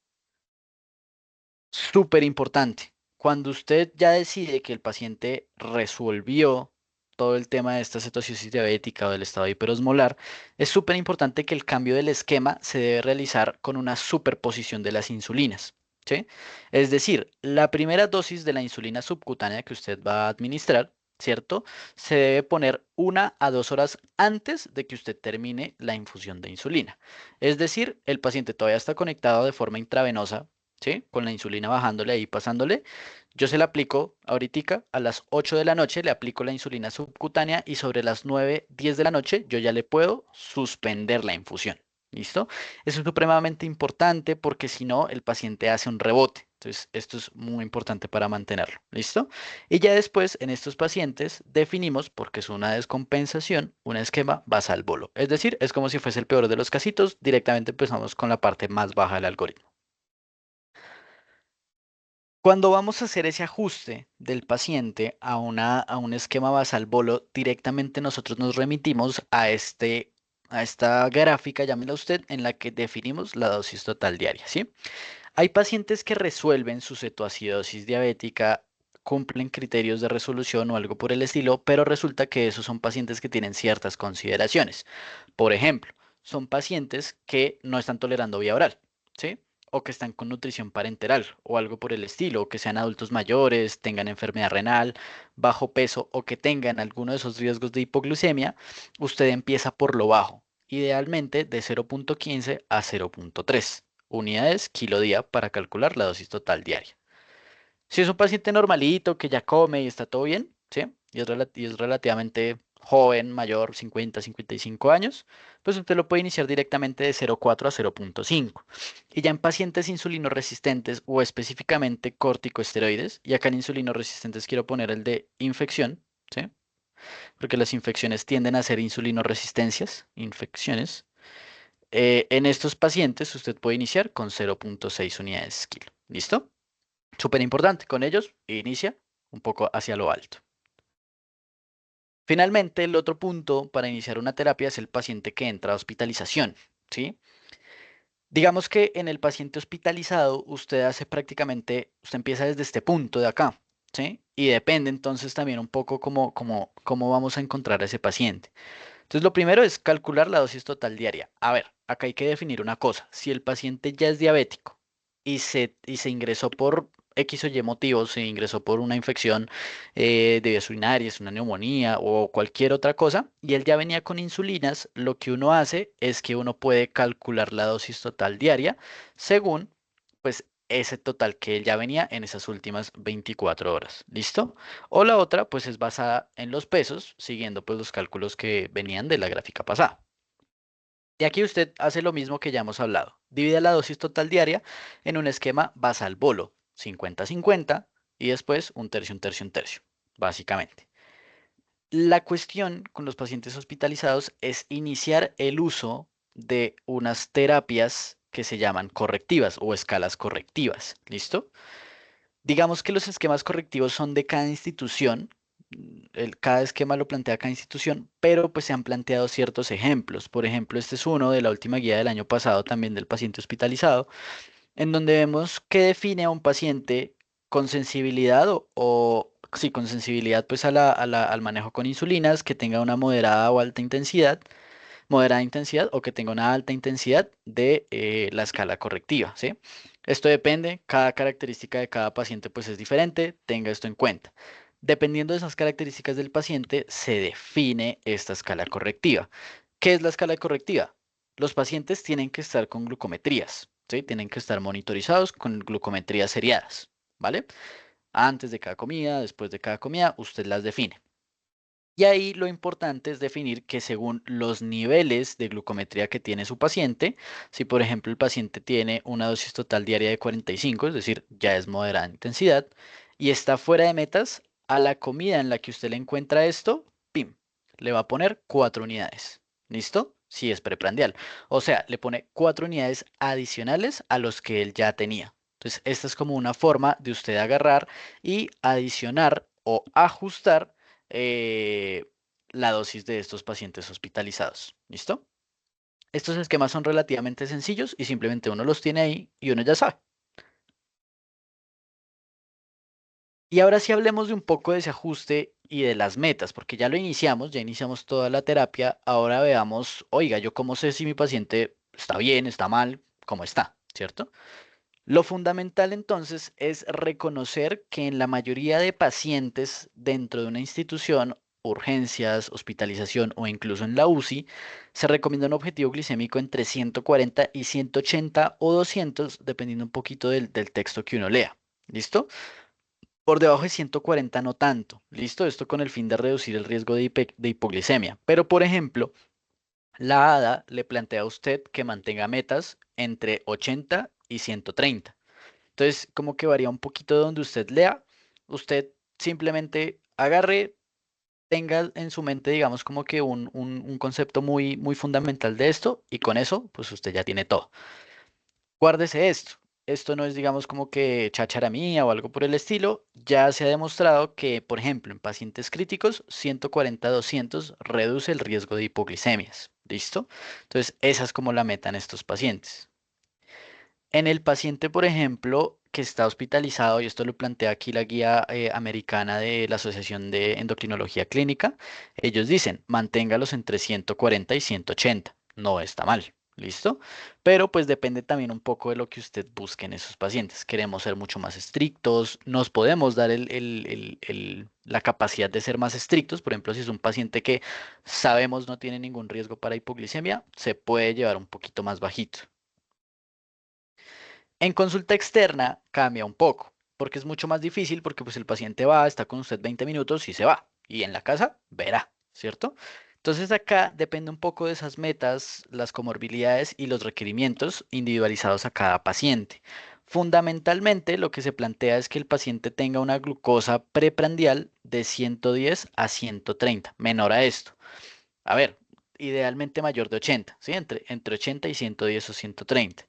Súper importante. Cuando usted ya decide que el paciente resolvió todo el tema de esta cetosis diabética o del estado hiperosmolar, es súper importante que el cambio del esquema se debe realizar con una superposición de las insulinas. ¿Sí? Es decir, la primera dosis de la insulina subcutánea que usted va a administrar, ¿cierto? Se debe poner 1 a 2 horas antes de que usted termine la infusión de insulina. Es decir, el paciente todavía está conectado de forma intravenosa, ¿sí? Con la insulina bajándole ahí, pasándole. Yo se la aplico ahorita a las 8 de la noche, le aplico la insulina subcutánea y sobre las 9, 10 de la noche yo ya le puedo suspender la infusión. ¿Listo? Eso es supremamente importante porque si no, el paciente hace un rebote. Entonces, esto es muy importante para mantenerlo. ¿Listo? Y ya después, en estos pacientes, definimos, porque es una descompensación, un esquema basal bolo. Es decir, es como si fuese el peor de los casitos, directamente empezamos con la parte más baja del algoritmo. Cuando vamos a hacer ese ajuste del paciente a un esquema basal bolo, directamente nosotros nos remitimos a esta gráfica, llámela usted, en la que definimos la dosis total diaria, ¿sí? Hay pacientes que resuelven su cetoacidosis diabética, cumplen criterios de resolución o algo por el estilo, pero resulta que esos son pacientes que tienen ciertas consideraciones. Por ejemplo, son pacientes que no están tolerando vía oral, ¿sí? O que están con nutrición parenteral o algo por el estilo, o que sean adultos mayores, tengan enfermedad renal, bajo peso o que tengan alguno de esos riesgos de hipoglucemia, usted empieza por lo bajo, idealmente de 0,15 a 0,3 unidades kilo día para calcular la dosis total diaria. Si es un paciente normalito que ya come y está todo bien, ¿sí? Y es relativamente joven, mayor, 50, 55 años, pues usted lo puede iniciar directamente de 0,4 a 0,5. Y ya en pacientes insulinoresistentes o específicamente corticosteroides, y acá en insulinoresistentes quiero poner el de infección, ¿sí? Porque las infecciones tienden a ser insulinoresistencias, infecciones. En estos pacientes usted puede iniciar con 0,6 unidades kilo. ¿Listo? Súper importante, con ellos inicia un poco hacia lo alto. Finalmente, el otro punto para iniciar una terapia es el paciente que entra a hospitalización, ¿sí? Digamos que en el paciente hospitalizado usted hace prácticamente, usted empieza desde este punto de acá, ¿sí? Y depende entonces también un poco cómo vamos a encontrar a ese paciente. Entonces, lo primero es calcular la dosis total diaria. A ver, acá hay que definir una cosa. Si el paciente ya es diabético y se ingresó por X o Y motivos, se ingresó por una infección de vías urinarias, una neumonía o cualquier otra cosa, y él ya venía con insulinas, lo que uno hace es que uno puede calcular la dosis total diaria según, pues, ese total que él ya venía en esas últimas 24 horas. ¿Listo? O la otra, pues es basada en los pesos, siguiendo pues los cálculos que venían de la gráfica pasada. Y aquí usted hace lo mismo que ya hemos hablado. Divide la dosis total diaria en un esquema basal bolo, 50-50, y después un tercio, un tercio, un tercio, básicamente. La cuestión con los pacientes hospitalizados es iniciar el uso de unas terapias que se llaman correctivas o escalas correctivas. ¿Listo? Digamos que los esquemas correctivos son de cada institución, cada esquema lo plantea cada institución, pero pues se han planteado ciertos ejemplos. Por ejemplo, este es uno de la última guía del año pasado también del paciente hospitalizado, en donde vemos qué define a un paciente con sensibilidad sí, con sensibilidad pues al manejo con insulinas, que tenga una moderada o alta intensidad, moderada intensidad o que tenga una alta intensidad de la escala correctiva, ¿sí? Esto depende, cada característica de cada paciente pues es diferente, tenga esto en cuenta. Dependiendo de esas características del paciente, se define esta escala correctiva. ¿Qué es la escala correctiva? Los pacientes tienen que estar con glucometrías, ¿sí? Tienen que estar monitorizados con glucometrías seriadas, ¿vale? Antes de cada comida, después de cada comida, usted las define. Y ahí lo importante es definir que según los niveles de glucometría que tiene su paciente, si por ejemplo el paciente tiene una dosis total diaria de 45, es decir, ya es moderada en intensidad, y está fuera de metas, a la comida en la que usted le encuentra esto, ¡pim! Le va a poner 4 unidades. ¿Listo? Si es preprandial. O sea, le pone 4 unidades adicionales a los que él ya tenía. Entonces, esta es como una forma de usted agarrar y adicionar o ajustar eh, la dosis de estos pacientes hospitalizados. ¿Listo? Estos esquemas son relativamente sencillos y simplemente uno los tiene ahí y uno ya sabe. Y ahora sí hablemos de un poco de ese ajuste y de las metas, porque ya iniciamos toda la terapia. Ahora veamos, oiga, yo cómo sé si mi paciente está bien, está mal, cómo está, ¿cierto? Lo fundamental entonces es reconocer que en la mayoría de pacientes dentro de una institución, urgencias, hospitalización o incluso en la UCI, se recomienda un objetivo glicémico entre 140 y 180 o 200, dependiendo un poquito del texto que uno lea. ¿Listo? Por debajo de 140 no tanto. ¿Listo? Esto con el fin de reducir el riesgo de hipoglicemia. Pero, por ejemplo, la ADA le plantea a usted que mantenga metas entre 80 y 130. Entonces, como que varía un poquito de donde usted lea. Usted simplemente agarre, tenga en su mente, digamos, como que un concepto muy, muy fundamental de esto y con eso, pues usted ya tiene todo. Guárdese esto. Esto no es, digamos, como que cháchara mía o algo por el estilo. Ya se ha demostrado que, por ejemplo, en pacientes críticos, 140-200 reduce el riesgo de hipoglicemias. ¿Listo? Entonces, esa es como la meta en estos pacientes. En el paciente, por ejemplo, que está hospitalizado, y esto lo plantea aquí la guía americana de la Asociación de Endocrinología Clínica, ellos dicen, manténgalos entre 140 y 180. No está mal, ¿listo? Pero pues depende también un poco de lo que usted busque en esos pacientes. Queremos ser mucho más estrictos, nos podemos dar la capacidad de ser más estrictos. Por ejemplo, si es un paciente que sabemos no tiene ningún riesgo para hipoglicemia, se puede llevar un poquito más bajito. En consulta externa cambia un poco, porque es mucho más difícil porque pues el paciente va, está con usted 20 minutos y se va. Y en la casa verá, ¿cierto? Entonces acá depende un poco de esas metas, las comorbilidades y los requerimientos individualizados a cada paciente. Fundamentalmente lo que se plantea es que el paciente tenga una glucosa preprandial de 110 a 130, menor a esto. A ver, idealmente mayor de 80, ¿sí? Entre 80 y 110 o 130.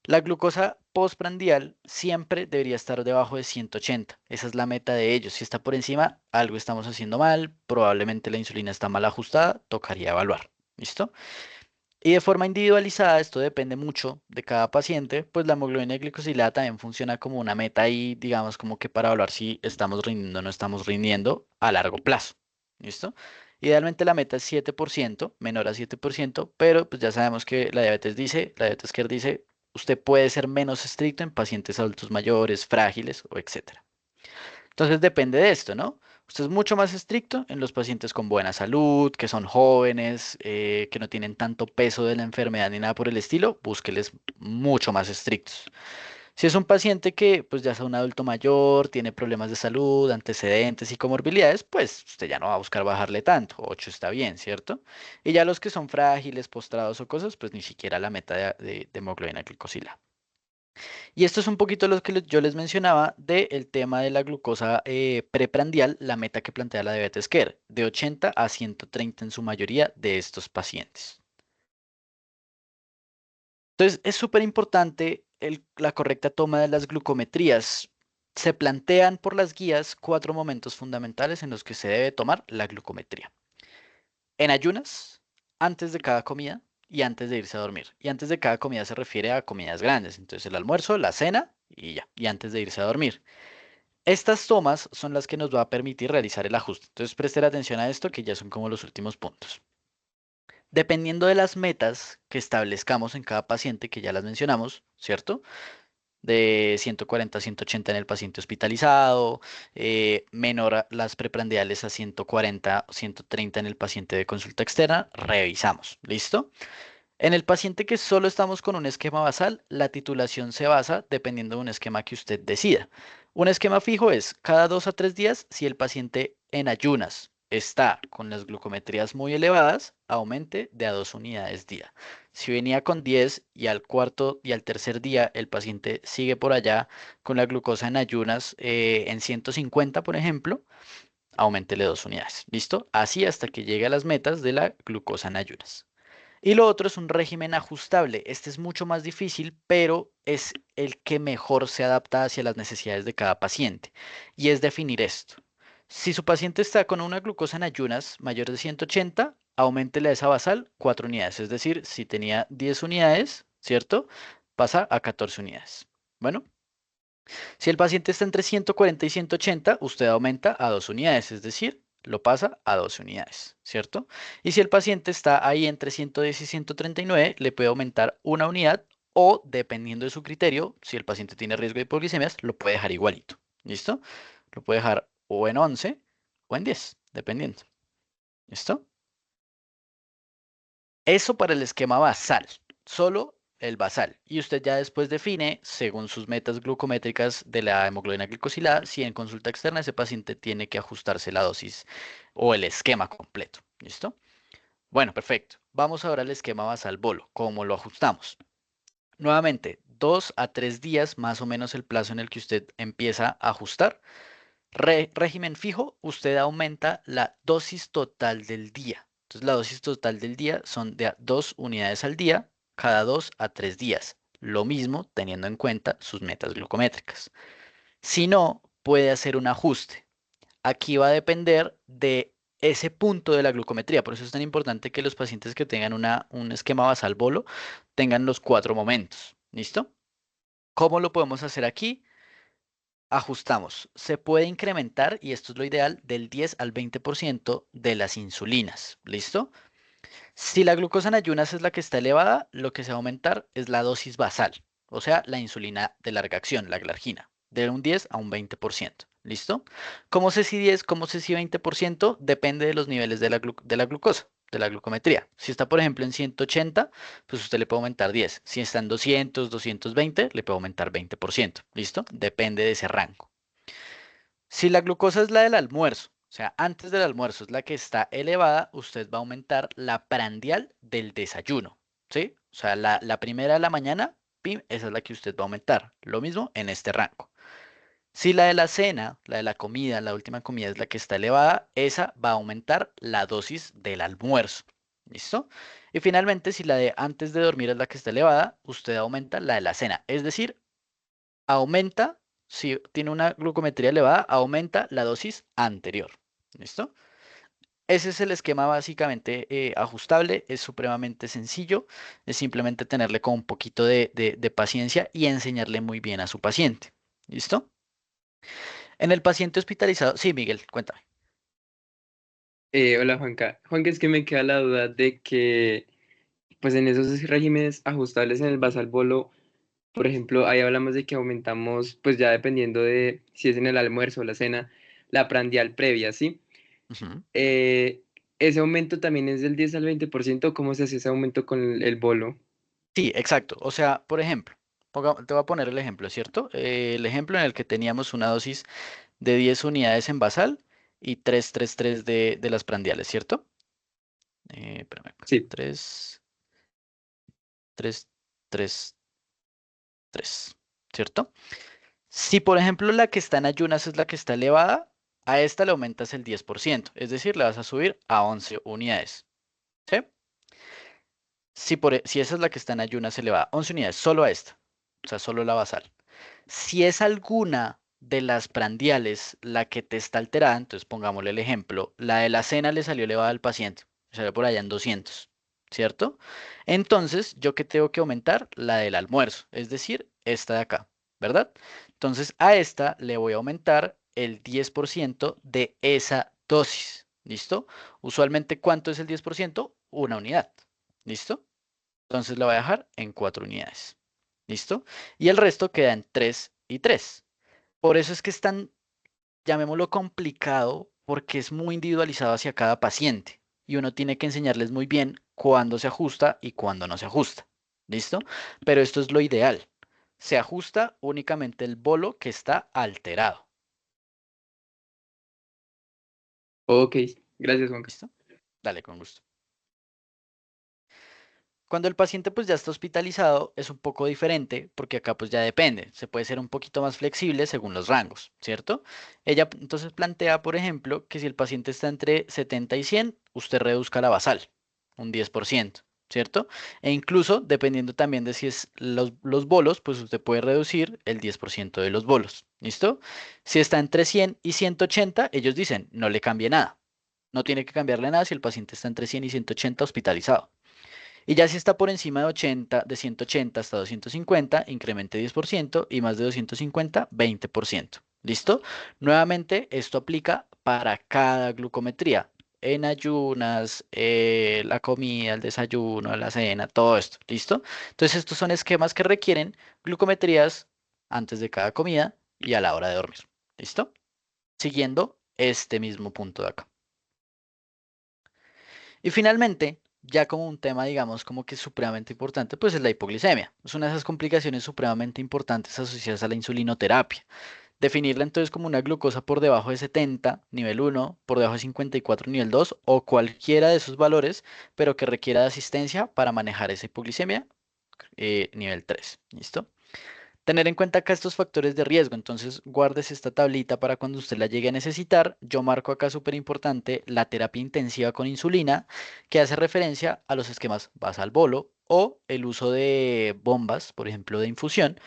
La glucosa postprandial siempre debería estar debajo de 180. Esa es la meta de ellos. Si está por encima, algo estamos haciendo mal, probablemente la insulina está mal ajustada, tocaría evaluar. ¿Listo? Y de forma individualizada, esto depende mucho de cada paciente, pues la hemoglobina glicosilada también funciona como una meta y digamos como que para evaluar si estamos rindiendo o no estamos rindiendo a largo plazo. ¿Listo? Idealmente la meta es 7%, menor a 7%, pero pues ya sabemos que la diabetes care dice, usted puede ser menos estricto en pacientes adultos mayores, frágiles o etcétera. Entonces depende de esto, ¿no? Usted es mucho más estricto en los pacientes con buena salud, que son jóvenes, que no tienen tanto peso de la enfermedad ni nada por el estilo, búsqueles mucho más estrictos. Si es un paciente que pues ya es un adulto mayor, tiene problemas de salud, antecedentes y comorbilidades, pues usted ya no va a buscar bajarle tanto, 8 está bien, ¿cierto? Y ya los que son frágiles, postrados o cosas, pues ni siquiera la meta de hemoglobina glicosilada. Y esto es un poquito lo que yo les mencionaba del tema de la glucosa preprandial, la meta que plantea la diabetes care, de 80 a 130 en su mayoría de estos pacientes. Entonces, es súper importante la correcta toma de las glucometrías. Se plantean por las guías 4 momentos fundamentales en los que se debe tomar la glucometría. En ayunas, antes de cada comida y antes de irse a dormir. Y antes de cada comida se refiere a comidas grandes, entonces el almuerzo, la cena y ya, y antes de irse a dormir. Estas tomas son las que nos va a permitir realizar el ajuste. Entonces presten atención a esto que ya son como los últimos puntos. Dependiendo de las metas que establezcamos en cada paciente, que ya las mencionamos, ¿cierto? De 140 a 180 en el paciente hospitalizado, menor las preprandiales a 140 o 130 en el paciente de consulta externa, revisamos. ¿Listo? En el paciente que solo estamos con un esquema basal, la titulación se basa dependiendo de un esquema que usted decida. Un esquema fijo es cada 2 a 3 días, si el paciente en ayunas está con las glucometrías muy elevadas, aumente de a 2 unidades día. Si venía con 10 y al cuarto y al tercer día el paciente sigue por allá con la glucosa en ayunas en 150, por ejemplo, aumentele 2 unidades. ¿Listo? Así hasta que llegue a las metas de la glucosa en ayunas. Y lo otro es un régimen ajustable. Este es mucho más difícil, pero es el que mejor se adapta hacia las necesidades de cada paciente. Y es definir esto. Si su paciente está con una glucosa en ayunas mayor de 180, auméntele a esa basal 4 unidades. Es decir, si tenía 10 unidades, ¿cierto? Pasa a 14 unidades. Bueno, si el paciente está entre 140 y 180, usted aumenta a 2 unidades, es decir, lo pasa a 12 unidades, ¿cierto? Y si el paciente está ahí entre 110 y 139, le puede aumentar 1 unidad o, dependiendo de su criterio, si el paciente tiene riesgo de hipoglicemias, lo puede dejar igualito, ¿listo? Lo puede dejar o en 11 o en 10, dependiendo, ¿listo? Eso para el esquema basal, solo el basal. Y usted ya después define, según sus metas glucométricas de la hemoglobina glicosilada, si en consulta externa ese paciente tiene que ajustarse la dosis o el esquema completo. ¿Listo? Bueno, perfecto. Vamos ahora al esquema basal bolo. ¿Cómo lo ajustamos? Nuevamente, 2 a 3 días más o menos el plazo en el que usted empieza a ajustar. Régimen fijo, usted aumenta la dosis total del día. Entonces, la dosis total del día son de a 2 unidades al día, cada 2 a 3 días. Lo mismo teniendo en cuenta sus metas glucométricas. Si no, puede hacer un ajuste. Aquí va a depender de ese punto de la glucometría. Por eso es tan importante que los pacientes que tengan un esquema basal bolo tengan los 4 momentos. ¿Listo? ¿Cómo lo podemos hacer aquí? Ajustamos. Se puede incrementar, y esto es lo ideal, del 10 al 20% de las insulinas. ¿Listo? Si la glucosa en ayunas es la que está elevada, lo que se va a aumentar es la dosis basal, o sea, la insulina de larga acción, la glargina, de un 10 a un 20%. ¿Listo? ¿Cómo sé si 10, cómo sé si 20%? Depende de los niveles de la glucosa, de la glucometría. Si está, por ejemplo, en 180, pues usted le puede aumentar 10. Si está en 200, 220, le puede aumentar 20%. ¿Listo? Depende de ese rango. Si la glucosa es la del almuerzo, o sea, antes del almuerzo es la que está elevada, usted va a aumentar la prandial del desayuno, ¿sí? O sea, la primera de la mañana, pim, esa es la que usted va a aumentar. Lo mismo en este rango. Si la de la cena, la de la comida, la última comida es la que está elevada, esa va a aumentar la dosis del almuerzo. ¿Listo? Y finalmente, si la de antes de dormir es la que está elevada, usted aumenta la de la cena. Es decir, aumenta, si tiene una glucometría elevada, aumenta la dosis anterior. ¿Listo? Ese es el esquema básicamente ajustable, es supremamente sencillo, es simplemente tenerle con un poquito de paciencia y enseñarle muy bien a su paciente. ¿Listo? En el paciente hospitalizado, sí, Miguel, cuéntame. Hola Juanca. Juanca, es que me queda la duda de que, pues en esos regímenes ajustables en el basal bolo, por ejemplo, ahí hablamos de que aumentamos, pues ya dependiendo de si es en el almuerzo o la cena, la prandial previa, ¿sí? Ujú. Eh, ¿Ese aumento también es del 10 al 20%? ¿Cómo se hace ese aumento con el bolo? Sí, exacto. O sea, por ejemplo, te voy a poner el ejemplo, ¿cierto? El ejemplo en el que teníamos una dosis de 10 unidades en basal y 3 de las prandiales, ¿cierto? Espérame acá. Sí, 3, 3, 3, 3, ¿cierto? Si, por ejemplo, la que está en ayunas es la que está elevada, a esta le aumentas el 10%, es decir, le vas a subir a 11 unidades, ¿sí? Si esa es la que está en ayunas elevada, 11 unidades, solo a esta, o sea, solo la basal. Si es alguna de las prandiales la que te está alterada, entonces pongámosle el ejemplo, la de la cena le salió elevada al paciente, salió por allá en 200, ¿cierto? Entonces, ¿yo qué tengo que aumentar? La del almuerzo, es decir, esta de acá, ¿verdad? Entonces, a esta le voy a aumentar el 10% de esa dosis, ¿listo? Usualmente, ¿cuánto es el 10%? Una unidad, ¿listo? Entonces la voy a dejar en 4 unidades, ¿listo? Y el resto queda en 3 y 3. Por eso es que es tan, llamémoslo complicado, porque es muy individualizado hacia cada paciente y uno tiene que enseñarles muy bien cuándo se ajusta y cuándo no se ajusta. ¿Listo? Pero esto es lo ideal. Se ajusta únicamente el bolo que está alterado. Ok, gracias, Juanca. ¿Listo? Dale, con gusto. Cuando el paciente pues ya está hospitalizado es un poco diferente porque acá pues ya depende, se puede ser un poquito más flexible según los rangos, ¿cierto? Ella entonces plantea, por ejemplo, que si el paciente está entre 70 y 100, usted reduzca la basal, un 10%, ¿cierto? E incluso dependiendo también de si es los bolos, pues usted puede reducir el 10% de los bolos, ¿listo? Si está entre 100 y 180, ellos dicen, no le cambie nada. No tiene que cambiarle nada si el paciente está entre 100 y 180 hospitalizado. Y ya si está por encima de 80, de 180 hasta 250, incremente 10% y más de 250, 20%. ¿Listo? Nuevamente, esto aplica para cada glucometría. En ayunas, la comida, el desayuno, la cena, todo esto. ¿Listo? Entonces, estos son esquemas que requieren glucometrías antes de cada comida y a la hora de dormir. ¿Listo? Siguiendo este mismo punto de acá. Y finalmente, ya como un tema, digamos, como que supremamente importante, pues es la hipoglicemia. Es una de esas complicaciones supremamente importantes asociadas a la insulinoterapia. Definirla entonces como una glucosa por debajo de 70, nivel 1, por debajo de 54, nivel 2, o cualquiera de esos valores, pero que requiera de asistencia para manejar esa hipoglicemia, nivel 3. ¿Listo? Tener en cuenta acá estos factores de riesgo, entonces guardes esta tablita para cuando usted la llegue a necesitar. Yo marco acá súper importante la terapia intensiva con insulina, que hace referencia a los esquemas basal bolo o el uso de bombas, por ejemplo, de infusión,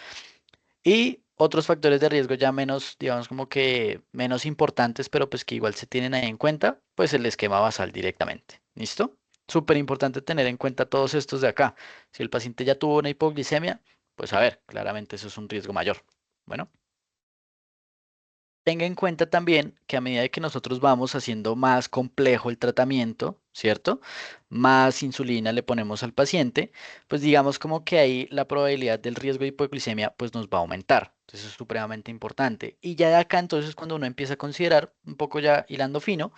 y otros factores de riesgo ya menos, digamos, como que menos importantes, pero pues que igual se tienen ahí en cuenta, pues el esquema basal directamente. ¿Listo? Súper importante tener en cuenta todos estos de acá. Si el paciente ya tuvo una hipoglicemia, pues a ver, claramente eso es un riesgo mayor. Bueno, tenga en cuenta también que a medida de que nosotros vamos haciendo más complejo el tratamiento, ¿cierto? Más insulina le ponemos al paciente, pues digamos como que ahí la probabilidad del riesgo de hipoglicemia pues nos va a aumentar. Entonces es supremamente importante. Y ya de acá entonces cuando uno empieza a considerar, un poco ya hilando fino,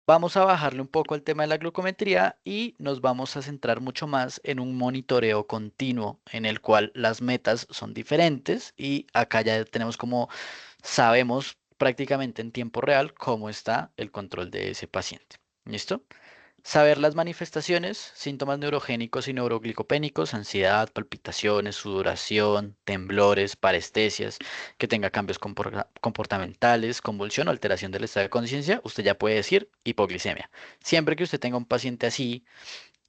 vamos a bajarle un poco el tema de la glucometría y nos vamos a centrar mucho más en un monitoreo continuo en el cual las metas son diferentes y acá ya tenemos como sabemos prácticamente en tiempo real cómo está el control de ese paciente. ¿Listo? Saber las manifestaciones, síntomas neurogénicos y neuroglicopénicos, ansiedad, palpitaciones, sudoración, temblores, parestesias, que tenga cambios comportamentales, convulsión o alteración del estado de conciencia, usted ya puede decir hipoglicemia. Siempre que usted tenga un paciente así,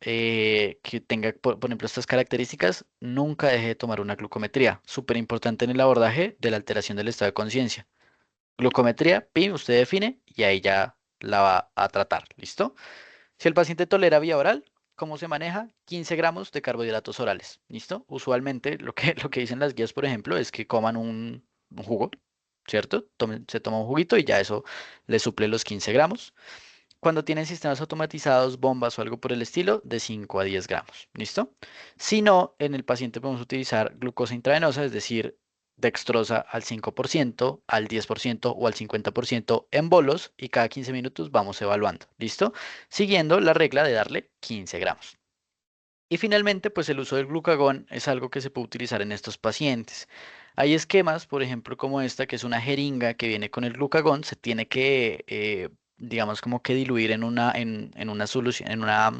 que tenga, por ejemplo, estas características, nunca deje de tomar una glucometría. Súper importante en el abordaje de la alteración del estado de conciencia. Glucometría, PIN, usted define y ahí ya la va a tratar. ¿Listo? Si el paciente tolera vía oral, ¿cómo se maneja? 15 gramos de carbohidratos orales. ¿Listo? Usualmente lo que dicen las guías, por ejemplo, es que coman un jugo, ¿cierto? Se toma un juguito y ya eso le suple los 15 gramos. Cuando tienen sistemas automatizados, bombas o algo por el estilo, de 5 a 10 gramos. ¿Listo? Si no, en el paciente podemos utilizar glucosa intravenosa, es decir, dextrosa al 5%, al 10% o al 50% en bolos y cada 15 minutos vamos evaluando. ¿Listo? Siguiendo la regla de darle 15 gramos. Y finalmente, pues el uso del glucagón es algo que se puede utilizar en estos pacientes. Hay esquemas, por ejemplo, como esta, que es una jeringa que viene con el glucagón, se tiene que, digamos, como que diluir en una solución, en una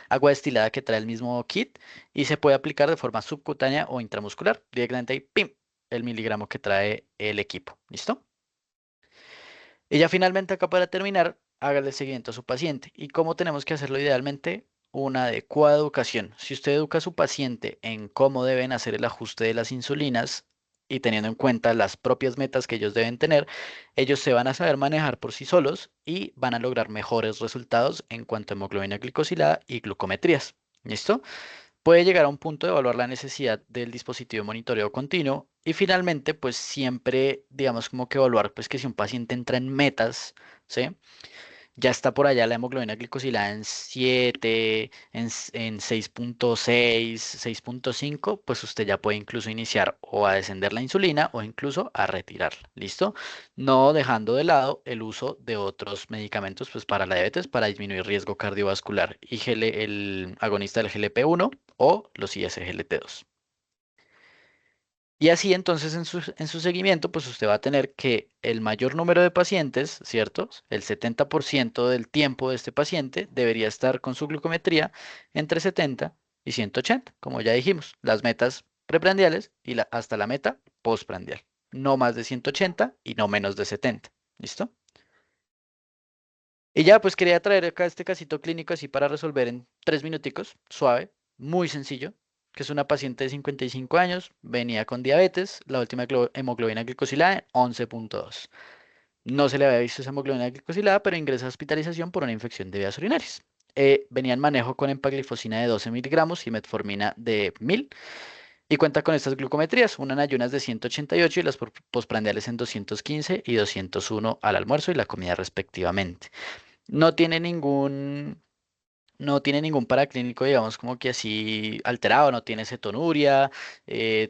agua destilada que trae el mismo kit y se puede aplicar de forma subcutánea o intramuscular. Directamente ahí, ¡pim! El miligramo que trae el equipo. ¿Listo? Y ya finalmente acá para terminar, hágale seguimiento a su paciente. ¿Y cómo tenemos que hacerlo idealmente? Una adecuada educación. Si usted educa a su paciente en cómo deben hacer el ajuste de las insulinas, y teniendo en cuenta las propias metas que ellos deben tener, ellos se van a saber manejar por sí solos y van a lograr mejores resultados en cuanto a hemoglobina glicosilada y glucometrías. ¿Listo? Puede llegar a un punto de evaluar la necesidad del dispositivo de monitoreo continuo y finalmente, pues siempre, digamos, como que evaluar, pues que si un paciente entra en metas, ¿sí? Ya está por allá la hemoglobina glicosilada en 7, en 6.6, 6.5, pues usted ya puede incluso iniciar o a descender la insulina o incluso a retirarla, ¿listo? No dejando de lado el uso de otros medicamentos pues para la diabetes para disminuir riesgo cardiovascular y el agonista del GLP-1 o los ISGLT2. Y así entonces en su seguimiento, pues usted va a tener que el mayor número de pacientes, ¿cierto? El 70% del tiempo de este paciente debería estar con su glucometría entre 70 y 180, como ya dijimos, las metas preprandiales y hasta la meta postprandial. No más de 180 y no menos de 70. ¿Listo? Y ya, pues quería traer acá este casito clínico así para resolver en 3 minuticos, suave, muy sencillo, que es una paciente de 55 años, venía con diabetes, la última hemoglobina glicosilada en 11.2. No se le había visto esa hemoglobina glicosilada, pero ingresa a hospitalización por una infección de vías urinarias. Venía en manejo con empaglifosina de 12 miligramos y metformina de 1000 y cuenta con estas glucometrías, una en ayunas de 188 y las postprandiales en 215 y 201 al almuerzo y la comida respectivamente. No tiene ningún paraclínico, digamos, como que así alterado, no tiene cetonuria,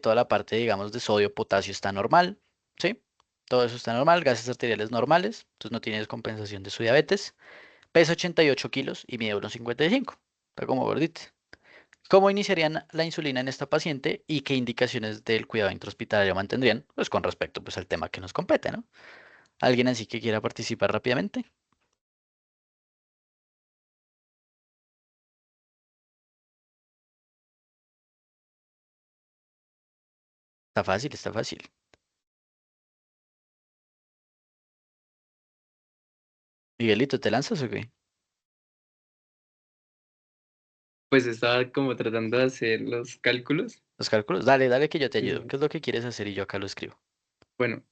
toda la parte, digamos, de sodio, potasio está normal, ¿sí? Todo eso está normal, gases arteriales normales, entonces no tiene descompensación de su diabetes. Pesa 88 kilos y mide 1,55. Está como gordita. ¿Cómo iniciarían la insulina en esta paciente y qué indicaciones del cuidado intrahospitalario mantendrían? Pues con respecto pues, al tema que nos compete, ¿no? ¿Alguien así que quiera participar rápidamente? Está fácil, está fácil. Miguelito, ¿te lanzas o qué? Pues estaba como tratando de hacer los cálculos. Los cálculos. Dale, dale que yo te Sí, ayudo. sí. ¿Qué es lo que quieres hacer? Y yo acá lo escribo. Bueno,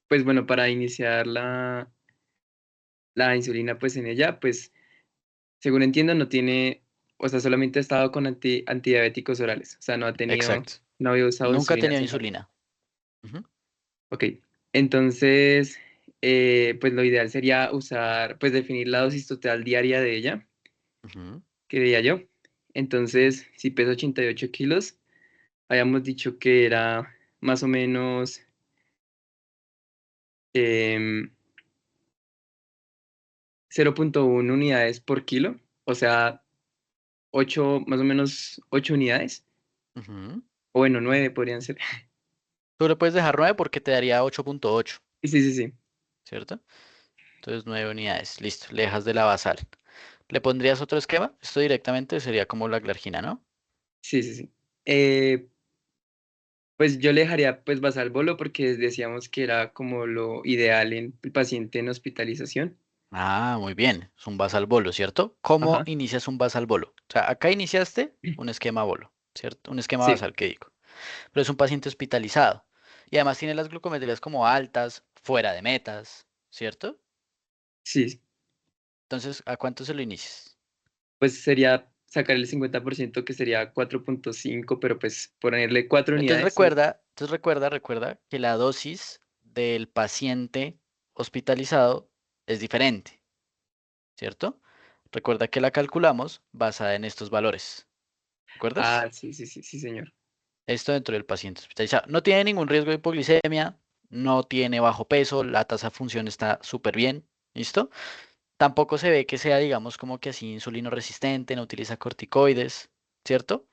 pues bueno, para iniciar la insulina pues en ella, pues según entiendo no tiene, o sea, solamente ha estado con antidiabéticos orales, o sea, Exacto. no había usado Nunca ha insulina tenido hace rato. insulina. Ujú, Ok, entonces, pues lo ideal sería usar, pues definir la dosis total diaria de ella, ujú, que diría yo. Entonces, si pesa 88 kilos, habíamos dicho que era más o menos em, 0.1 unidades por kilo, o sea, 8, más o menos 8 unidades, ujú. o bueno, 9 podrían ser. Tú le puedes dejar 9 porque te daría 8.8, Sí, sí, sí, ¿cierto? Entonces 9 unidades. Listo. Le dejas de la basal. ¿Le pondrías otro esquema? Esto directamente sería como la glargina, ¿no? sí, sí, sí. Eh, pues yo le dejaría pues basal bolo porque decíamos que era como lo ideal en el paciente en hospitalización. Ah, muy bien. Es un basal bolo, ¿cierto? ¿Cómo Ajá, inicias un basal bolo? O sea, acá iniciaste un esquema bolo, ¿cierto? Un esquema sí, basal, ¿qué digo? Pero es un paciente hospitalizado. Y además tiene las glucometrías como altas, fuera de metas, ¿cierto? sí, Entonces, ¿a cuánto se lo inicias? pues sería sacar el 50% que sería 4.5, pero pues ponerle 4 Entonces unidades. recuerda que la dosis del paciente hospitalizado es diferente, ¿cierto? Recuerda que la calculamos basada en estos valores. ¿Recuerdas? Ah, sí, sí, sí, sí, señor. Esto dentro del paciente hospitalizado. No tiene ningún riesgo de hipoglicemia, no tiene bajo peso, la tasa de función está súper bien, ¿listo? Tampoco se ve que sea, digamos, como que así insulino resistente, no utiliza corticoides, ¿cierto?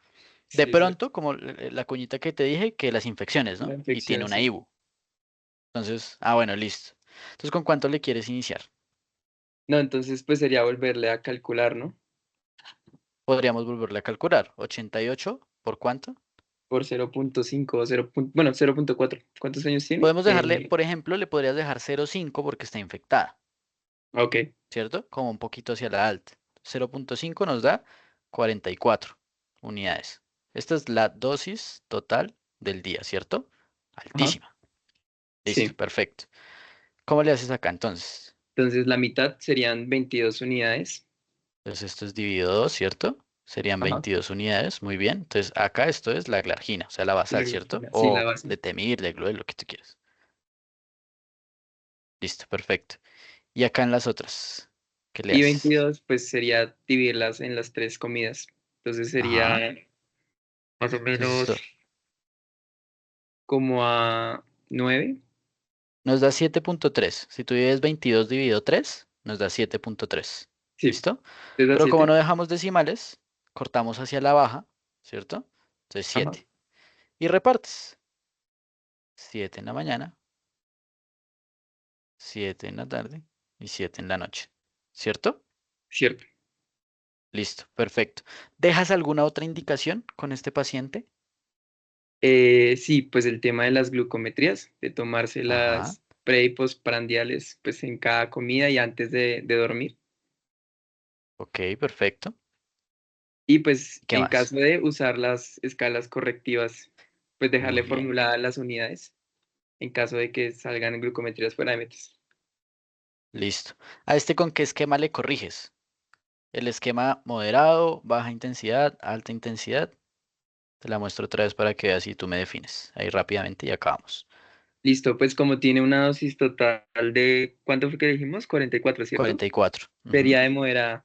De Sí, es cierto. pronto, como la cuñita que te dije, que las infecciones, La ¿no? Y tiene infección, una sí. IBU. Entonces, bueno, listo. Entonces, ¿con cuánto le quieres iniciar? No, entonces pues sería volverle a calcular, ¿no? Podríamos volverle a calcular. 88, ¿por cuánto? Por 0.5 o 0. Bueno, 0.4. ¿Cuántos años tiene? Podemos dejarle, por ejemplo, le podrías dejar 0,5 porque está infectada, Ok, ¿cierto? Como un poquito hacia la alta. 0,5 nos da 44 unidades. Esta es la dosis total del día, ¿cierto? altísima. Listo, Sí. perfecto. ¿Cómo le haces acá entonces? Entonces la mitad serían 22 unidades. Entonces esto es dividido 2, ¿cierto? Serían Ajá. 22 unidades, muy bien. Entonces acá esto es la glargina, o sea, la basal, ¿cierto? Sí, la O base. de temir, de gluel, lo que tú quieras. Listo, perfecto. Y acá en las otras, ¿qué le Y haces? 22 pues sería dividirlas en las tres comidas. Entonces Ajá. sería más o Entonces menos esto como a 9. nos da 7.3. Si tú divides 22 dividido 3, nos da 7.3. Sí, ¿Listo? entonces a Pero como 7. no dejamos decimales, cortamos hacia la baja, ¿cierto? Entonces Ajá, 7. Y repartes. 7 en la mañana, 7 en la tarde y 7 en la noche. ¿Cierto? cierto. Listo, perfecto. ¿Dejas alguna otra indicación con este paciente? Sí, pues el tema de las glucometrías, de tomarse Ajá, las pre y postprandiales pues en cada comida y antes de dormir. ok, perfecto. Y pues ¿Qué en más? caso de usar las escalas correctivas, pues dejarle Muy bien, formuladas las unidades en caso de que salgan glucometrías fuera de metas. listo. ¿A este con qué esquema le corriges? El esquema moderado, baja intensidad, alta intensidad. Te la muestro otra vez para que veas y tú me defines. Ahí rápidamente y acabamos. Listo, pues como tiene una dosis total de, ¿cuánto fue que dijimos? 44, ¿cierto? 44. Ujú, Sería de moderada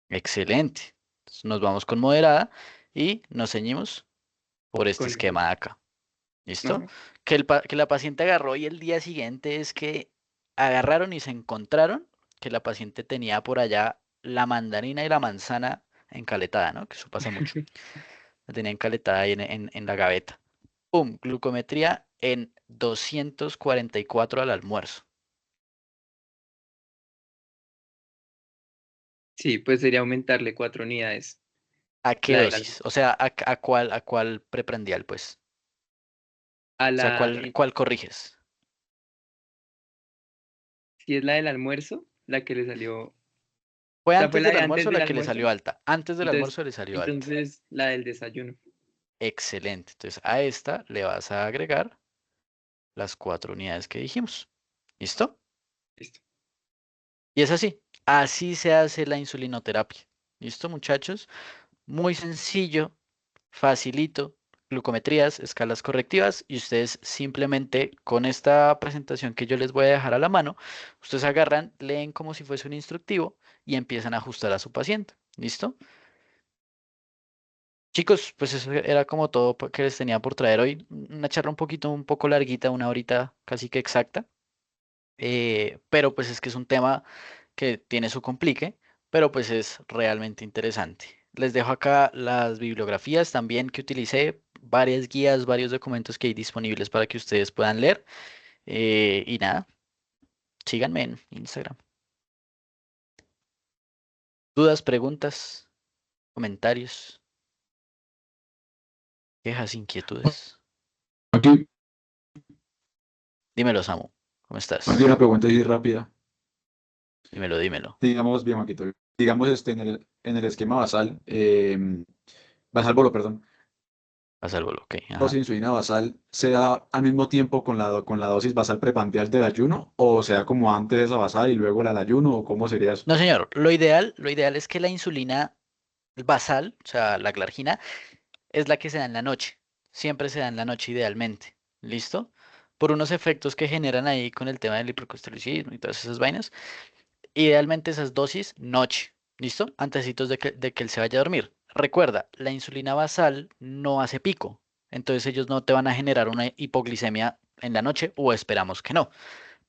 excelente. Entonces nos vamos con moderada y nos ceñimos por este con esquema eso. de acá. ¿Listo? Ajá. Que la paciente agarró y el día siguiente es que agarraron y se encontraron que la paciente tenía por allá la mandarina y la manzana encaletada, ¿no? Que eso pasa mucho. La tenía encaletada ahí en la gaveta. ¡Pum! Glucometría en 244 al almuerzo. Sí, pues sería aumentarle 4 unidades. ¿A qué La del dosis? O sea, ¿a cuál preprandial, pues? a O sea, la, ¿cuál corriges? si es la del almuerzo, la que le salió, o ¿Fue sea, fue antes la del de antes almuerzo del la que le almuerzo, salió alta? Antes del entonces, almuerzo le salió alta. entonces la del desayuno. Excelente. Entonces a esta le vas a agregar las 4 unidades que dijimos. ¿Listo? Listo. Y es así. Así se hace la insulinoterapia. ¿Listo, muchachos? Muy sencillo, facilito. Glucometrías, escalas correctivas y ustedes simplemente con esta presentación que yo les voy a dejar a la mano, ustedes agarran, leen como si fuese un instructivo y empiezan a ajustar a su paciente. ¿Listo? Chicos, pues eso era como todo que les tenía por traer hoy. Una charla un poco larguita, una horita casi que exacta. Pero pues es que es un tema que tiene su complique, pero pues es realmente interesante. Les dejo acá las bibliografías también que utilicé, varias guías, varios documentos que hay disponibles para que ustedes puedan leer. Y nada, síganme en Instagram. Dudas, preguntas, comentarios, quejas, inquietudes. Aquí, Dímelo, Samu. ¿Cómo aquí estás? una pregunta así rápida. Dímelo, dímelo. Digamos, bien, Maquito, digamos en el esquema basal, basal bolo, perdón, Pasa el bolo, ok. la dosis Ajá. de insulina basal se da al mismo tiempo con la dosis basal prepandial del ayuno, o sea, como antes esa basal y luego la del ayuno, o cómo sería eso. No, señor. Lo ideal es que la insulina basal, o sea, la glargina, es la que se da en la noche. Siempre se da en la noche idealmente. ¿Listo? Por unos efectos que generan ahí con el tema del hipercortisolismo y todas esas vainas. Idealmente esas dosis noche. ¿Listo? Antecitos de que él se vaya a dormir. Recuerda, la insulina basal no hace pico. Entonces ellos no te van a generar una hipoglicemia en la noche o esperamos que no.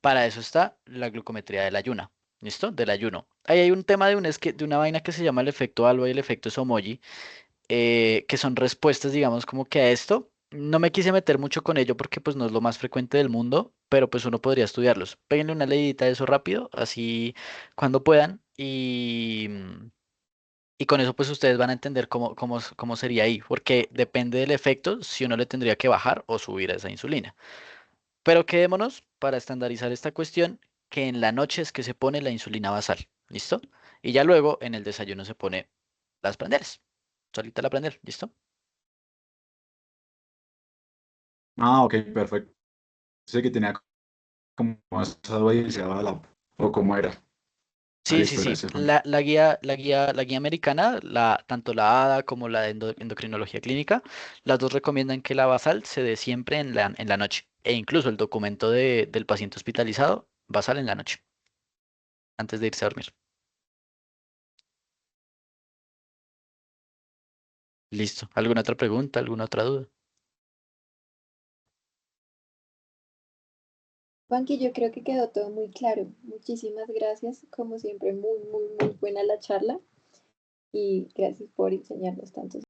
Para eso está la glucometría del ayuno. ¿Listo? Del ayuno. Ahí hay un tema de una vaina que se llama el efecto ALBA y el efecto Somogy, que son respuestas, digamos, como que a esto. No me quise meter mucho con ello porque pues no es lo más frecuente del mundo, pero pues uno podría estudiarlos. Péguenle una leidita de eso rápido, así cuando puedan, y con eso pues ustedes van a entender cómo sería ahí, porque depende del efecto si uno le tendría que bajar o subir a esa insulina. Pero quedémonos para estandarizar esta cuestión que en la noche es que se pone la insulina basal, ¿listo? Y ya luego en el desayuno se pone las prandiales, solita la prandial, ¿listo? Ah, ok, perfecto. Sé que tenía como esa audiencia, o cómo era. Ah, Sí, sí, listo, sí. gracias, Juan. La guía americana, tanto la ADA como la de endocrinología clínica, las dos recomiendan que la basal se dé siempre en la noche. E incluso el documento del paciente hospitalizado, basal en la noche, antes de irse a dormir. Listo. ¿Alguna otra pregunta? ¿Alguna otra duda? Juanqui, yo creo que quedó todo muy claro. Muchísimas gracias. Como siempre, muy, muy, muy buena la charla y gracias por enseñarnos tanto.